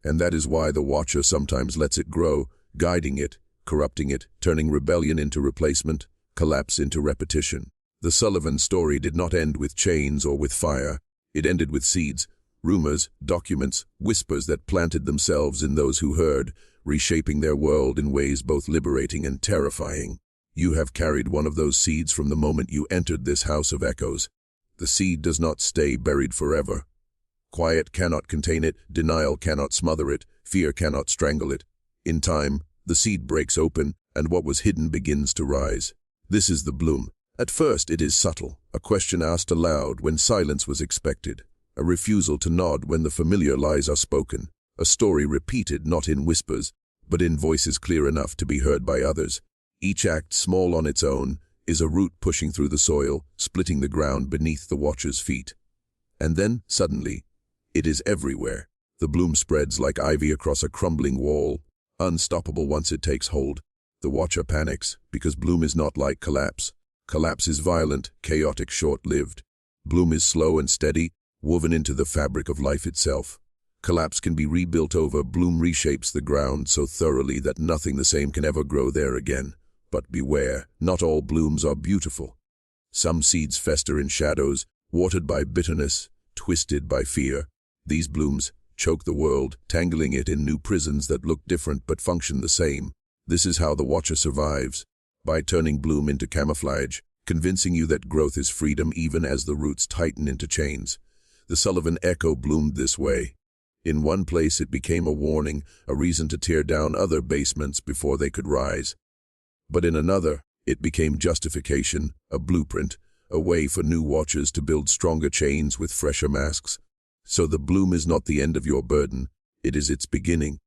And that is why the watcher sometimes lets it grow, guiding it, corrupting it, turning rebellion into replacement, collapse into repetition. The Sullivan story did not end with chains or with fire. It ended with seeds, rumors, documents, whispers that planted themselves in those who heard, reshaping their world in ways both liberating and terrifying. You have carried one of those seeds from the moment you entered this house of echoes. The seed does not stay buried forever. Quiet cannot contain it, denial cannot smother it, fear cannot strangle it. In time, the seed breaks open, and what was hidden begins to rise. This is the bloom. At first it is subtle, a question asked aloud when silence was expected, a refusal to nod when the familiar lies are spoken, a story repeated not in whispers, but in voices clear enough to be heard by others. Each act, small on its own, is a root pushing through the soil, splitting the ground beneath the watcher's feet. And then, suddenly, it is everywhere. The bloom spreads like ivy across a crumbling wall, unstoppable once it takes hold. The watcher panics, because bloom is not like collapse. Collapse is violent, chaotic, short-lived. Bloom is slow and steady, woven into the fabric of life itself. Collapse can be rebuilt over. Bloom reshapes the ground so thoroughly that nothing the same can ever grow there again. But beware, not all blooms are beautiful. Some seeds fester in shadows, watered by bitterness, twisted by fear. These blooms, choke the world, tangling it in new prisons that look different but function the same. This is how the Watcher survives, by turning bloom into camouflage, convincing you that growth is freedom even as the roots tighten into chains. The Sullivan Echo bloomed this way. In one place it became a warning, a reason to tear down other basements before they could rise. But in another, it became justification, a blueprint, a way for new watchers to build stronger chains with fresher masks. So the bloom is not the end of your burden, it is its beginning.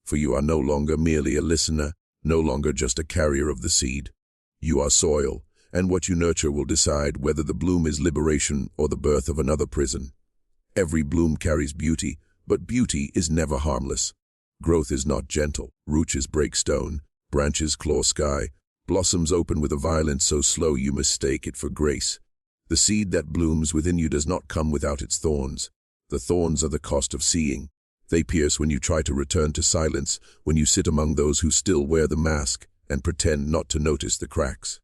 For you are no longer merely a listener, no longer just a carrier of the seed. You are soil, and what you nurture will decide whether the bloom is liberation or the birth of another prison. Every bloom carries beauty, but beauty is never harmless. Growth is not gentle, roots break stone, branches claw sky, blossoms open with a violence so slow you mistake it for grace. The seed that blooms within you does not come without its thorns. The thorns are the cost of seeing. They pierce when you try to return to silence, when you sit among those who still wear the mask and pretend not to notice the cracks.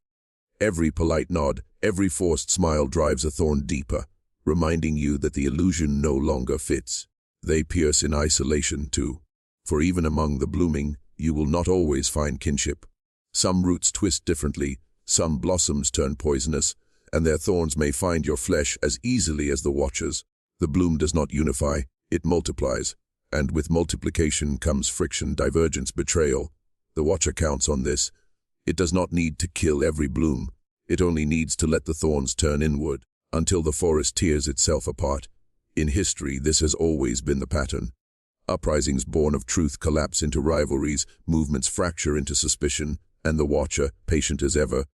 Every polite nod, every forced smile drives a thorn deeper, reminding you that the illusion no longer fits. They pierce in isolation too, for even among the blooming, you will not always find kinship. Some roots twist differently, some blossoms turn poisonous, and their thorns may find your flesh as easily as the Watcher's. The bloom does not unify, it multiplies, and with multiplication comes friction, divergence, betrayal. The Watcher counts on this. It does not need to kill every bloom, it only needs to let the thorns turn inward, until the forest tears itself apart. In history, this has always been the pattern. Uprisings born of truth collapse into rivalries, movements fracture into suspicion, and the Watcher, patient as ever,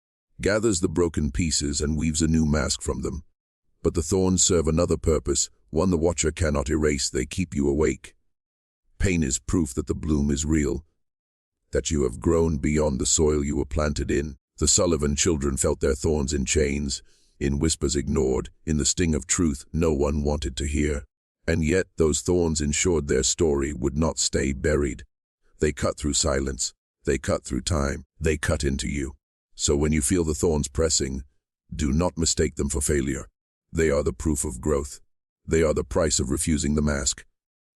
gathers the broken pieces and weaves a new mask from them. But the thorns serve another purpose, one the Watcher cannot erase. They keep you awake. Pain is proof that the bloom is real, that you have grown beyond the soil you were planted in. The Sullivan children felt their thorns in chains, in whispers ignored, in the sting of truth no one wanted to hear. And yet those thorns ensured their story would not stay buried. They cut through silence, they cut through time, they cut into you. So when you feel the thorns pressing, do not mistake them for failure. They are the proof of growth. They are the price of refusing the mask.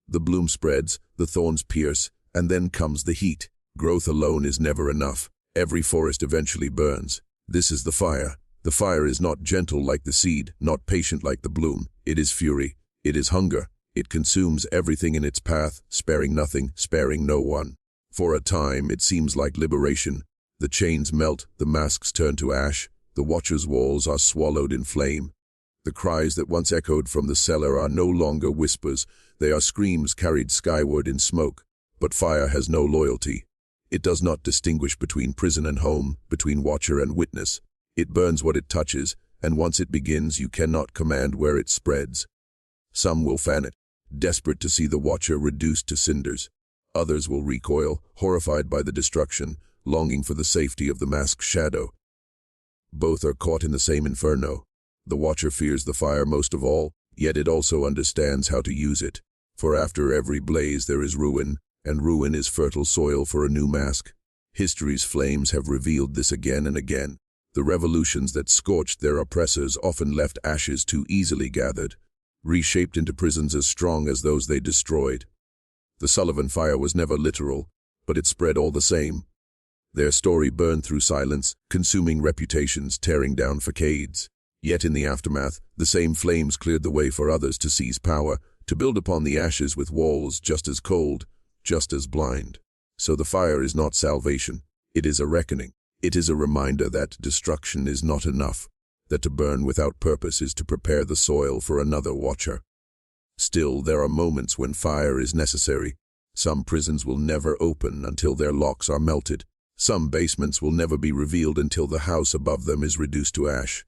The bloom spreads, the thorns pierce, and then comes the heat. Growth alone is never enough. Every forest eventually burns. This is the fire. The fire is not gentle like the seed, not patient like the bloom. It is fury. It is hunger. It consumes everything in its path, sparing nothing, sparing no one. For a time, it seems like liberation. The chains melt, the masks turn to ash, the Watcher's walls are swallowed in flame. The cries that once echoed from the cellar are no longer whispers, they are screams carried skyward in smoke. But fire has no loyalty. It does not distinguish between prison and home, between watcher and witness. It burns what it touches, and once it begins, you cannot command where it spreads. Some will fan it, desperate to see the Watcher reduced to cinders. Others will recoil, horrified by the destruction, longing for the safety of the mask's shadow. Both are caught in the same inferno. The Watcher fears the fire most of all, yet it also understands how to use it. For after every blaze there is ruin, and ruin is fertile soil for a new mask. History's flames have revealed this again and again. The revolutions that scorched their oppressors often left ashes too easily gathered, reshaped into prisons as strong as those they destroyed. The Sullivan fire was never literal, but it spread all the same. Their story burned through silence, consuming reputations, tearing down facades. Yet in the aftermath, the same flames cleared the way for others to seize power, to build upon the ashes with walls just as cold, just as blind. So the fire is not salvation, it is a reckoning. It is a reminder that destruction is not enough, that to burn without purpose is to prepare the soil for another Watcher. Still, there are moments when fire is necessary. Some prisons will never open until their locks are melted. Some basements will never be revealed until the house above them is reduced to ash.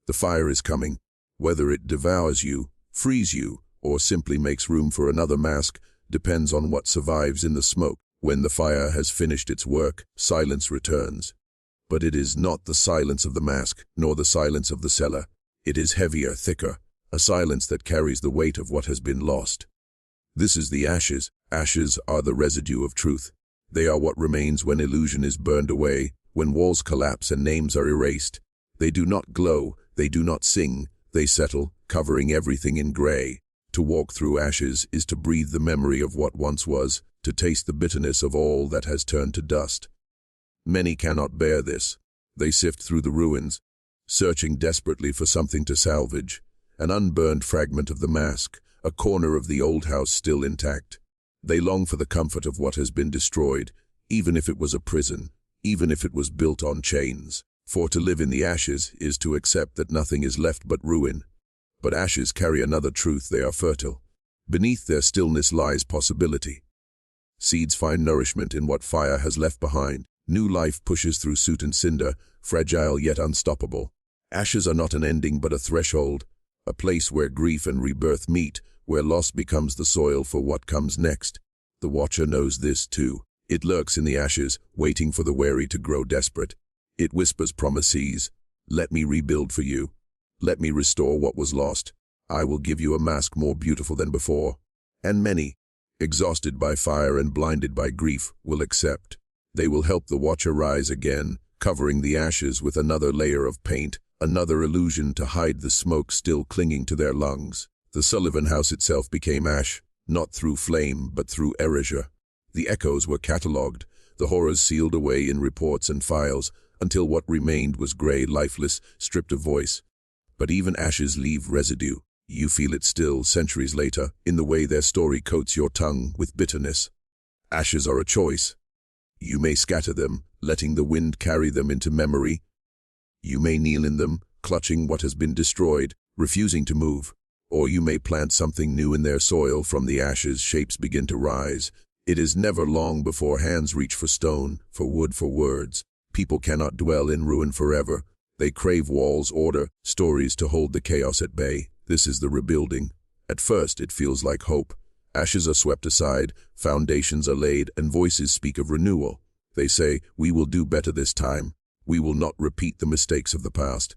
The fire is coming. Whether it devours you, frees you, or simply makes room for another mask, depends on what survives in the smoke. When the fire has finished its work, silence returns. But it is not the silence of the mask, nor the silence of the cellar. It is heavier, thicker, a silence that carries the weight of what has been lost. This is the ashes. Ashes are the residue of truth. They are what remains when illusion is burned away, when walls collapse and names are erased. They do not glow, they do not sing, they settle, covering everything in gray. To walk through ashes is to breathe the memory of what once was, to taste the bitterness of all that has turned to dust. Many cannot bear this. They sift through the ruins, searching desperately for something to salvage, an unburned fragment of the mask, a corner of the old house still intact. They long for the comfort of what has been destroyed, even if it was a prison, even if it was built on chains. For to live in the ashes is to accept that nothing is left but ruin. But ashes carry another truth: they are fertile. Beneath their stillness lies possibility. Seeds find nourishment in what fire has left behind. New life pushes through soot and cinder, fragile yet unstoppable. Ashes are not an ending but a threshold, a place where grief and rebirth meet, where loss becomes the soil for what comes next. The Watcher knows this too. It lurks in the ashes, waiting for the weary to grow desperate. It whispers promises: "Let me rebuild for you. Let me restore what was lost. I will give you a mask more beautiful than before." And many, exhausted by fire and blinded by grief, will accept. They will help the Watcher rise again, covering the ashes with another layer of paint, another illusion to hide the smoke still clinging to their lungs. The Sullivan house itself became ash, not through flame, but through erasure. The echoes were catalogued, the horrors sealed away in reports and files, until what remained was grey, lifeless, stripped of voice. But even ashes leave residue. You feel it still, centuries later, in the way their story coats your tongue with bitterness. Ashes are a choice. You may scatter them, letting the wind carry them into memory. You may kneel in them, clutching what has been destroyed, refusing to move. Or you may plant something new in their soil. From the ashes, shapes begin to rise. It is never long before hands reach for stone, for wood, for words. People cannot dwell in ruin forever. They crave walls, order, stories to hold the chaos at bay. This is the rebuilding. At first, it feels like hope. Ashes are swept aside, foundations are laid, and voices speak of renewal. They say, "We will do better this time. We will not repeat the mistakes of the past."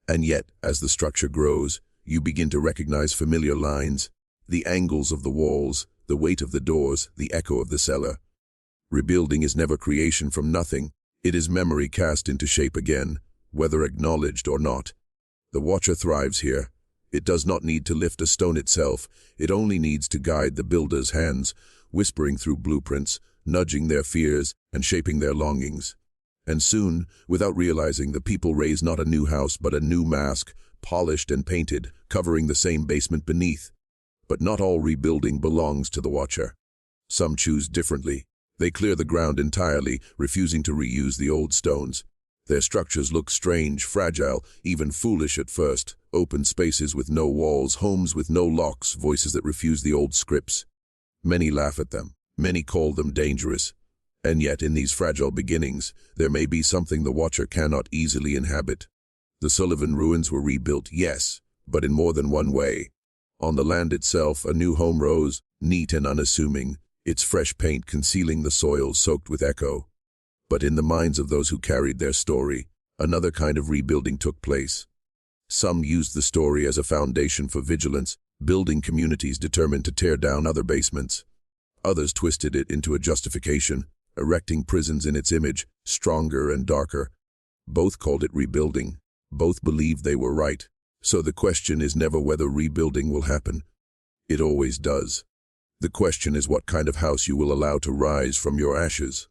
And yet, as the structure grows, you begin to recognize familiar lines: the angles of the walls, the weight of the doors, the echo of the cellar. Rebuilding is never creation from nothing. It is memory cast into shape again, whether acknowledged or not. The Watcher thrives here. It does not need to lift a stone itself. It only needs to guide the builder's hands, whispering through blueprints, nudging their fears, and shaping their longings. And soon, without realizing, the people raise not a new house, but a new mask, polished and painted, covering the same basement beneath. But not all rebuilding belongs to the Watcher. Some choose differently. They clear the ground entirely, refusing to reuse the old stones. Their structures look strange, fragile, even foolish at first. Open spaces with no walls, homes with no locks, voices that refuse the old scripts. Many laugh at them. Many call them dangerous. And yet, in these fragile beginnings, there may be something the Watcher cannot easily inhabit. The Sullivan ruins were rebuilt, yes, but in more than one way. On the land itself, a new home rose, neat and unassuming, its fresh paint concealing the soil soaked with echo. But in the minds of those who carried their story, another kind of rebuilding took place. Some used the story as a foundation for vigilance, building communities determined to tear down other basements. Others twisted it into a justification, erecting prisons in its image, stronger and darker. Both called it rebuilding. Both believed they were right. So the question is never whether rebuilding will happen. It always does. The question is what kind of house you will allow to rise from your ashes.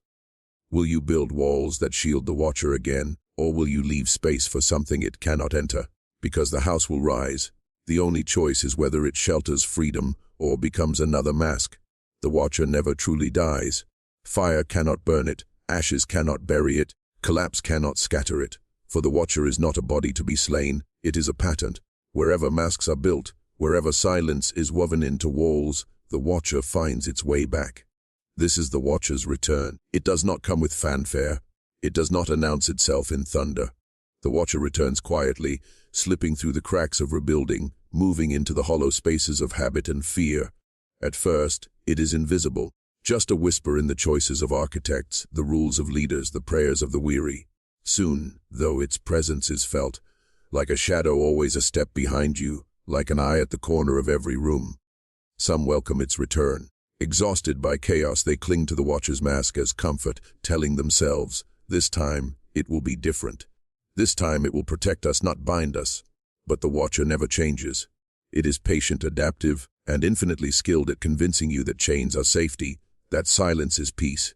Will you build walls that shield the Watcher again, or will you leave space for something it cannot enter? Because the house will rise. The only choice is whether it shelters freedom or becomes another mask. The Watcher never truly dies. Fire cannot burn it, ashes cannot bury it, collapse cannot scatter it. For the Watcher is not a body to be slain, it is a pattern. Wherever masks are built, wherever silence is woven into walls, the Watcher finds its way back. This is the Watcher's return. It does not come with fanfare. It does not announce itself in thunder. The Watcher returns quietly, slipping through the cracks of rebuilding, moving into the hollow spaces of habit and fear. At first, it is invisible, just a whisper in the choices of architects, the rules of leaders, the prayers of the weary. Soon, though, its presence is felt, like a shadow always a step behind you, like an eye at the corner of every room. Some welcome its return. Exhausted by chaos, they cling to the Watcher's mask as comfort, telling themselves, this time it will be different. This time it will protect us, not bind us. But the Watcher never changes. It is patient, adaptive, and infinitely skilled at convincing you that chains are safety, that silence is peace.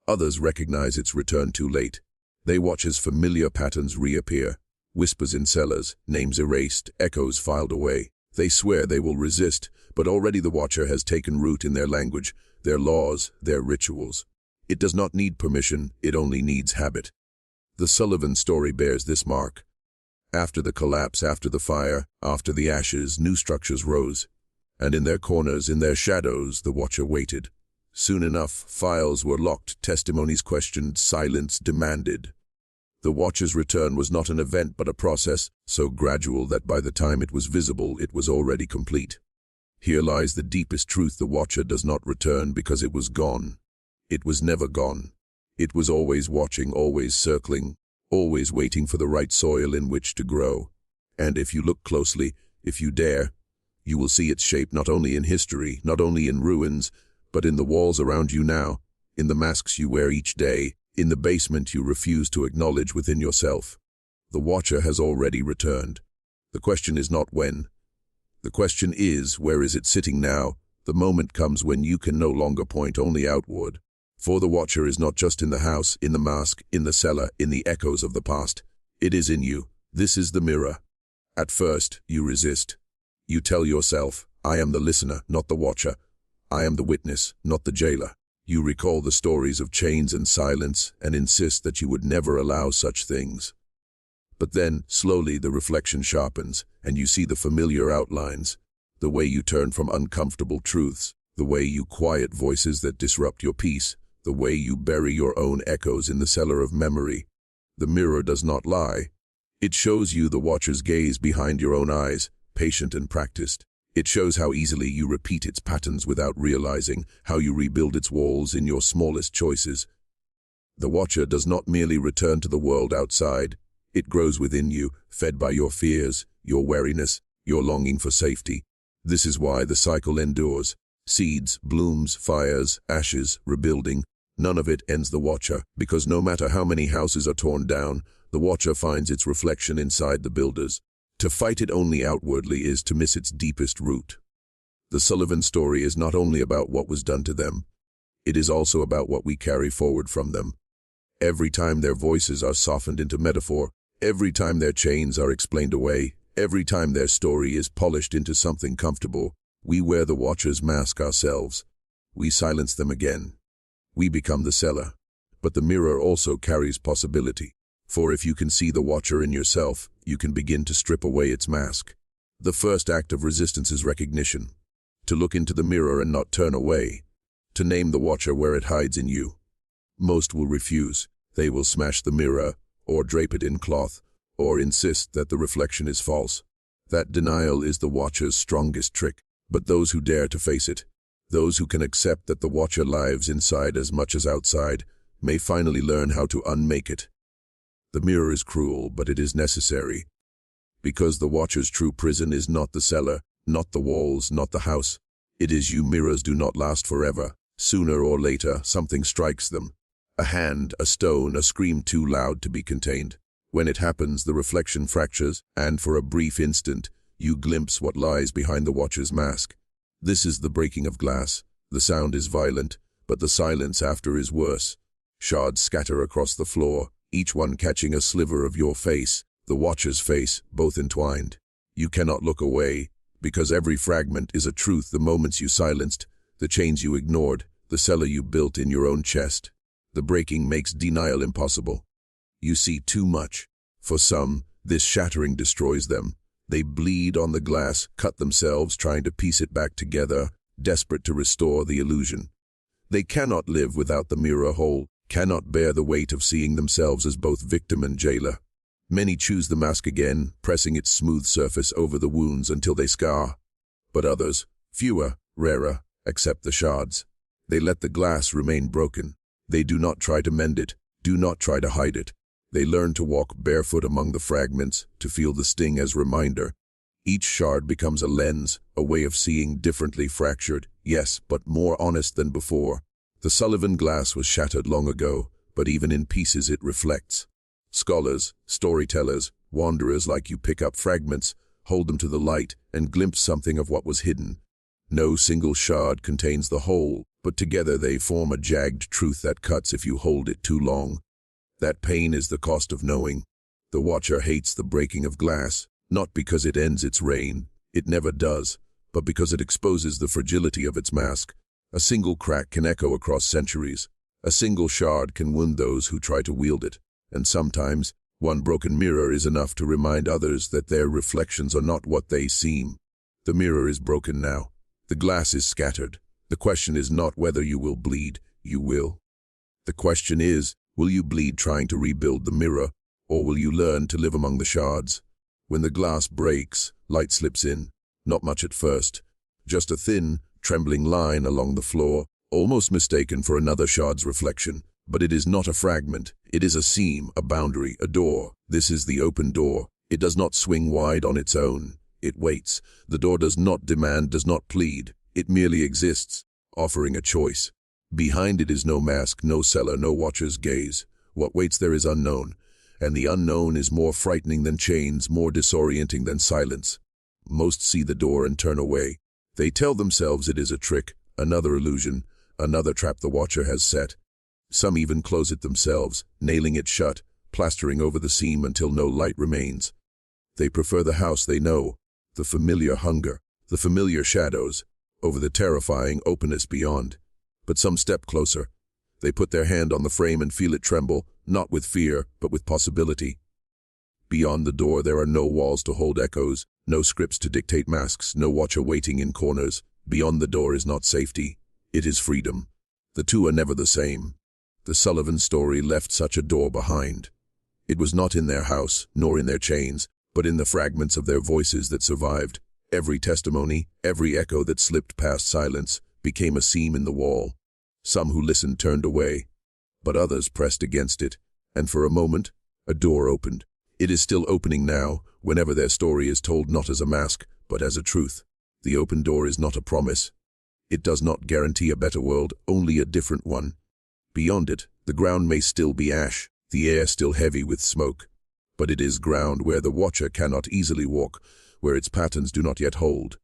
Others recognize its return too late. They watch as familiar patterns reappear. Whispers in cellars, names erased, echoes filed away. They swear they will resist, but already the watcher has taken root in their language, their laws, their rituals. It does not need permission, it only needs habit. The Sullivan story bears this mark. After the collapse, after the fire, after the ashes, new structures rose. And in their corners, in their shadows, the watcher waited. Soon enough, files were locked, testimonies questioned, silence demanded. The watcher's return was not an event but a process, so gradual that by the time it was visible, it was already complete. Here lies the deepest truth: the watcher does not return because it was gone. It was never gone. It was always watching, always circling, always waiting for the right soil in which to grow. And if you look closely, if you dare, you will see its shape not only in history, not only in ruins, but in the walls around you now, in the masks you wear each day, in the basement you refuse to acknowledge within yourself. The watcher has already returned. The question is not when. The question is, where is it sitting now? The moment comes when you can no longer point only outward. For the watcher is not just in the house, in the mask, in the cellar, in the echoes of the past. It is in you. This is the mirror. At first, you resist. You tell yourself, I am the listener, not the watcher. I am the witness, not the jailer. You recall the stories of chains and silence and insist that you would never allow such things. But then, slowly, the reflection sharpens, and you see the familiar outlines, the way you turn from uncomfortable truths, the way you quiet voices that disrupt your peace, the way you bury your own echoes in the cellar of memory. The mirror does not lie. It shows you the watcher's gaze behind your own eyes, patient and practiced. It shows how easily you repeat its patterns without realizing, how you rebuild its walls in your smallest choices. The watcher does not merely return to the world outside. It grows within you, fed by your fears, your wariness, your longing for safety. This is why the cycle endures. Seeds, blooms, fires, ashes, rebuilding. None of it ends the watcher, because no matter how many houses are torn down, the watcher finds its reflection inside the builders. To fight it only outwardly is to miss its deepest root. The Sullivan story is not only about what was done to them, it is also about what we carry forward from them. Every time their voices are softened into metaphor, every time their chains are explained away, every time their story is polished into something comfortable, we wear the watcher's mask ourselves. We silence them again. We become the cellar. But the mirror also carries possibility. For if you can see the watcher in yourself, you can begin to strip away its mask. The first act of resistance is recognition. To look into the mirror and not turn away. To name the watcher where it hides in you. Most will refuse. They will smash the mirror, or drape it in cloth, or insist that the reflection is false. That denial is the watcher's strongest trick. But those who dare to face it, those who can accept that the watcher lives inside as much as outside, may finally learn how to unmake it. The mirror is cruel, but it is necessary. Because the watcher's true prison is not the cellar, not the walls, not the house. It is you. Mirrors do not last forever. Sooner or later, something strikes them. A hand, a stone, a scream too loud to be contained. When it happens, the reflection fractures, and for a brief instant, you glimpse what lies behind the watcher's mask. This is the breaking of glass. The sound is violent, but the silence after is worse. Shards scatter across the floor, each one catching a sliver of your face, the watcher's face, both entwined. You cannot look away, because every fragment is a truth: the moments you silenced, the chains you ignored, the cellar you built in your own chest. The breaking makes denial impossible. You see too much. For some, this shattering destroys them. They bleed on the glass, cut themselves trying to piece it back together, desperate to restore the illusion. They cannot live without the mirror whole, cannot bear the weight of seeing themselves as both victim and jailer. Many choose the mask again, pressing its smooth surface over the wounds until they scar. But others, fewer, rarer, accept the shards. They let the glass remain broken. They do not try to mend it, do not try to hide it. They learn to walk barefoot among the fragments, to feel the sting as reminder. Each shard becomes a lens, a way of seeing differently, fractured, yes, but more honest than before. The Sullivan glass was shattered long ago, but even in pieces it reflects. Scholars, storytellers, wanderers like you pick up fragments, hold them to the light, and glimpse something of what was hidden. No single shard contains the whole, but together they form a jagged truth that cuts if you hold it too long. That pain is the cost of knowing. The Watcher hates the breaking of glass, not because it ends its reign, it never does, but because it exposes the fragility of its mask. A single crack can echo across centuries. A single shard can wound those who try to wield it, and sometimes one broken mirror is enough to remind others that their reflections are not what they seem. The mirror is broken now. The glass is scattered. The question is not whether you will bleed. You will. The question is, will you bleed trying to rebuild the mirror, or will you learn to live among the shards? When the glass breaks, light slips in. Not much at first. Just a thin, trembling line along the floor, almost mistaken for another shard's reflection. But it is not a fragment. It is a seam, a boundary, a door. This is the open door. It does not swing wide on its own. It waits. The door does not demand, does not plead. It merely exists, offering a choice. Behind it is no mask, no cellar, no watcher's gaze. What waits there is unknown, and the unknown is more frightening than chains, more disorienting than silence. Most see the door and turn away. They tell themselves it is a trick, another illusion, another trap the Watcher has set. Some even close it themselves, nailing it shut, plastering over the seam until no light remains. They prefer the house they know, the familiar hunger, the familiar shadows, over the terrifying openness beyond. But some step closer. They put their hand on the frame and feel it tremble, not with fear, but with possibility. Beyond the door there are no walls to hold echoes, no scripts to dictate masks, no Watcher waiting in corners. Beyond the door is not safety, it is freedom. The two are never the same. The Sullivan story left such a door behind. It was not in their house, nor in their chains, but in the fragments of their voices that survived. Every testimony, every echo that slipped past silence, became a seam in the wall. Some who listened turned away, but others pressed against it, and for a moment, a door opened. It is still opening now, whenever their story is told not as a mask, but as a truth. The open door is not a promise. It does not guarantee a better world, only a different one. Beyond it, the ground may still be ash, the air still heavy with smoke. But it is ground where the Watcher cannot easily walk, where its patterns do not yet hold.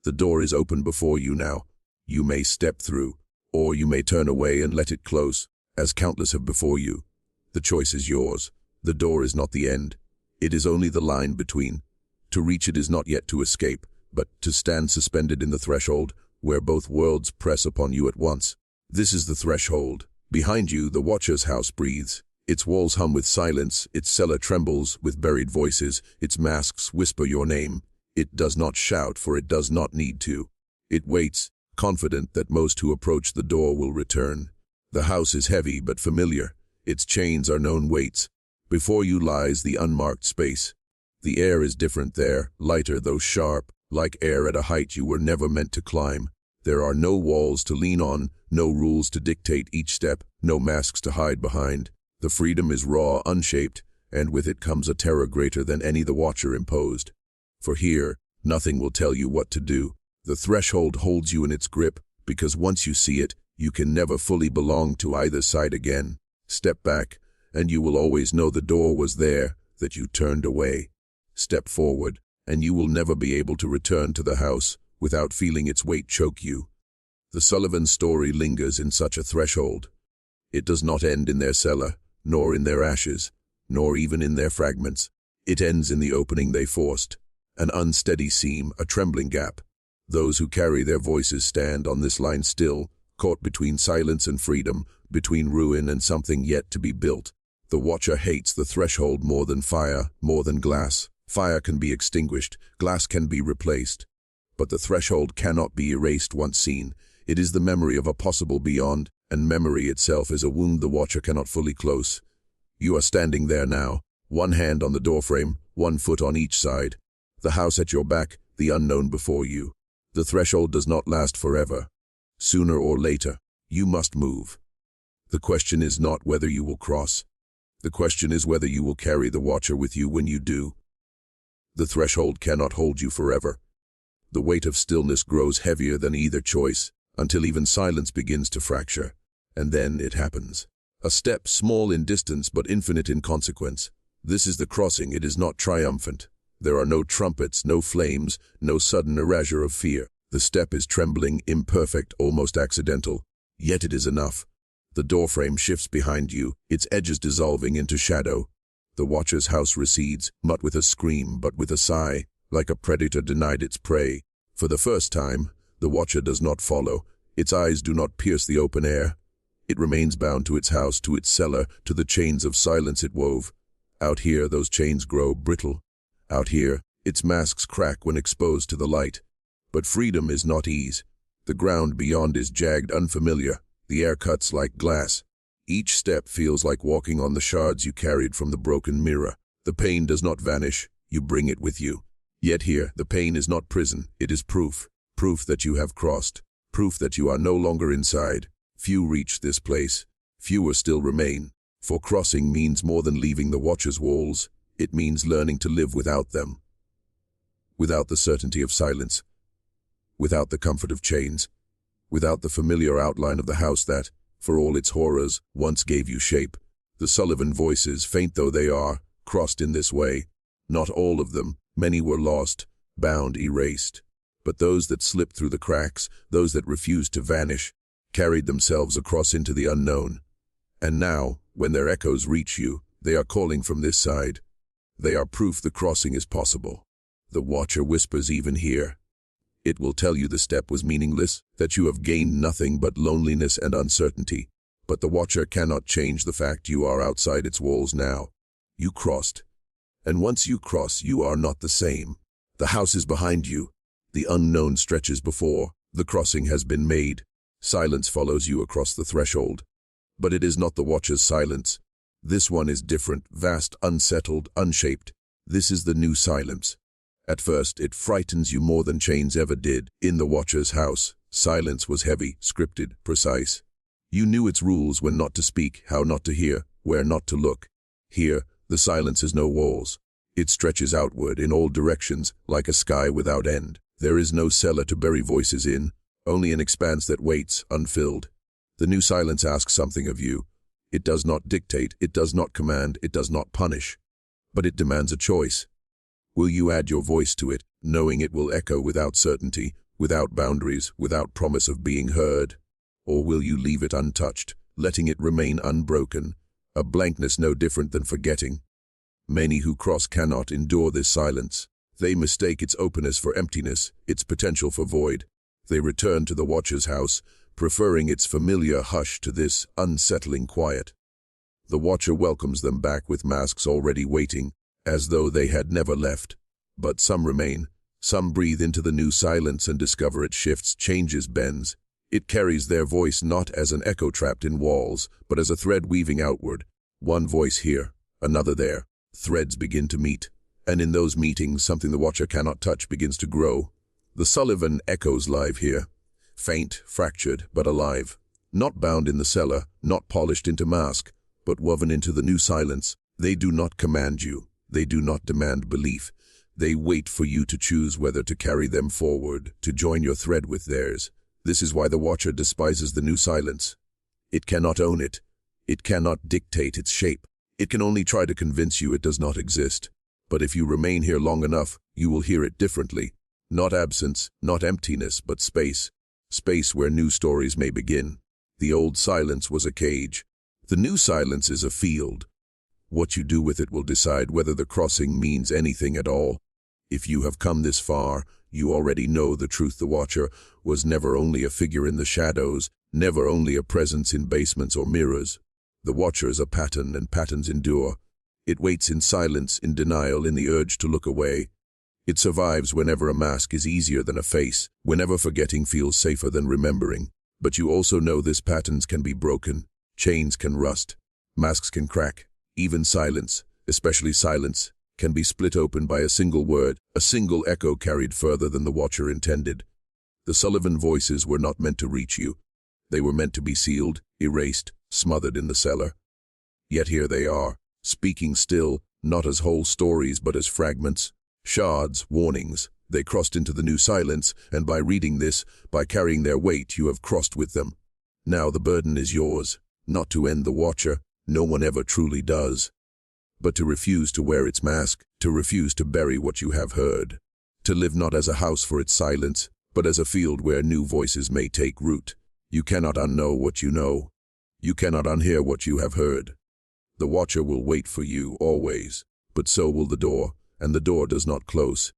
The door is open before you now. You may step through, or you may turn away and let it close, as countless have before you. The choice is yours. The door is not the end. It is only the line between. To reach it is not yet to escape, but to stand suspended in the threshold, where both worlds press upon you at once. This is the threshold. Behind you, the Watcher's house breathes. Its walls hum with silence, its cellar trembles with buried voices, its masks whisper your name. It does not shout, for it does not need to. It waits, confident that most who approach the door will return. The house is heavy but familiar. Its chains are known weights. Before you lies the unmarked space. The air is different there, lighter though sharp, like air at a height you were never meant to climb. There are no walls to lean on, no rules to dictate each step, no masks to hide behind. The freedom is raw, unshaped, and with it comes a terror greater than any the Watcher imposed. For here, nothing will tell you what to do. The threshold holds you in its grip, because once you see it, you can never fully belong to either side again. Step back, and you will always know the door was there, that you turned away. Step forward, and you will never be able to return to the house without feeling its weight choke you. The Sullivan story lingers in such a threshold. It does not end in their cellar, nor in their ashes, nor even in their fragments. It ends in the opening they forced, an unsteady seam, a trembling gap. Those who carry their voices stand on this line still, caught between silence and freedom, between ruin and something yet to be built. The Watcher hates the threshold more than fire, more than glass. Fire can be extinguished, glass can be replaced. But the threshold cannot be erased once seen. It is the memory of a possible beyond, and memory itself is a wound the Watcher cannot fully close. You are standing there now, one hand on the doorframe, one foot on each side. The house at your back, the unknown before you. The threshold does not last forever. Sooner or later, you must move. The question is not whether you will cross. The question is whether you will carry the Watcher with you when you do. The threshold cannot hold you forever. The weight of stillness grows heavier than either choice, until even silence begins to fracture. And then it happens. A step small in distance but infinite in consequence. This is the crossing, it is not triumphant. There are no trumpets, no flames, no sudden erasure of fear. The step is trembling, imperfect, almost accidental. Yet it is enough. The doorframe shifts behind you, its edges dissolving into shadow. The watcher's house recedes, not with a scream, but with a sigh, like a predator denied its prey. For the first time, the watcher does not follow. Its eyes do not pierce the open air. It remains bound to its house, to its cellar, to the chains of silence it wove. Out here, those chains grow brittle. Out here, its masks crack when exposed to the light. But freedom is not ease. The ground beyond is jagged, unfamiliar. The air cuts like glass. Each step feels like walking on the shards you carried from the broken mirror. The pain does not vanish. You bring it with you. Yet here, the pain is not prison. It is proof. Proof that you have crossed. Proof that you are no longer inside. Few reach this place. Fewer still remain. For crossing means more than leaving the watcher's walls. It means learning to live without them. Without the certainty of silence. Without the comfort of chains. Without the familiar outline of the house that, for all its horrors, once gave you shape. The Sullivan voices, faint though they are, crossed in this way. Not all of them. Many were lost, bound, erased. But those that slipped through the cracks, those that refused to vanish, carried themselves across into the unknown. And now, when their echoes reach you, they are calling from this side. They are proof the crossing is possible. The watcher whispers even here. It will tell you the step was meaningless, that you have gained nothing but loneliness and uncertainty. But the watcher cannot change the fact you are outside its walls now. You crossed. And once you cross, you are not the same. The house is behind you. The unknown stretches before. The crossing has been made. Silence follows you across the threshold. But it is not the watcher's silence. This one is different, vast, unsettled, unshaped. This is the new silence. At first, it frightens you more than chains ever did. In the watcher's house, silence was heavy, scripted, precise. You knew its rules: when not to speak, how not to hear, where not to look. Here, the silence has no walls. It stretches outward in all directions, like a sky without end. There is no cellar to bury voices in, only an expanse that waits, unfilled. The new silence asks something of you. It does not dictate, it does not command, it does not punish. But it demands a choice. Will you add your voice to it, knowing it will echo without certainty, without boundaries, without promise of being heard? Or will you leave it untouched, letting it remain unbroken, a blankness no different than forgetting? Many who cross cannot endure this silence. They mistake its openness for emptiness, its potential for void. They return to the watcher's house, preferring its familiar hush to this unsettling quiet. The watcher welcomes them back with masks already waiting, as though they had never left. But some remain. Some breathe into the new silence and discover it shifts, changes, bends. It carries their voice not as an echo trapped in walls, but as a thread weaving outward. One voice here, another there. Threads begin to meet, and in those meetings, something the watcher cannot touch begins to grow. The Sullivan echoes live here. Faint, fractured, but alive. Not bound in the cellar, not polished into mask, but woven into the new silence. They do not command you. They do not demand belief. They wait for you to choose whether to carry them forward, to join your thread with theirs. This is why the watcher despises the new silence. It cannot own it. It cannot dictate its shape. It can only try to convince you it does not exist. But if you remain here long enough, you will hear it differently. Not absence, not emptiness, but space. Space where new stories may begin. The old silence was a cage. The new silence is a field. What you do with it will decide whether the crossing means anything at all. If you have come this far, you already know the truth. The watcher was never only a figure in the shadows, never only a presence in basements or mirrors. The watcher is a pattern, and patterns endure. It waits in silence, in denial, in the urge to look away. It survives whenever a mask is easier than a face, whenever forgetting feels safer than remembering. But you also know this: patterns can be broken, chains can rust, masks can crack. Even silence, especially silence, can be split open by a single word, a single echo carried further than the watcher intended. The Sullivan voices were not meant to reach you. They were meant to be sealed, erased, smothered in the cellar. Yet here they are, speaking still, not as whole stories but as fragments, shards, warnings. They crossed into the new silence, and by reading this, by carrying their weight, you have crossed with them. Now the burden is yours, not to end the watcher. No one ever truly does. but to refuse to wear its mask, to refuse to bury what you have heard, to live not as a house for its silence, but as a field where new voices may take root. You cannot unknow what you know. You cannot unhear what you have heard. The watcher will wait for you always, but so will the door, and the door does not close.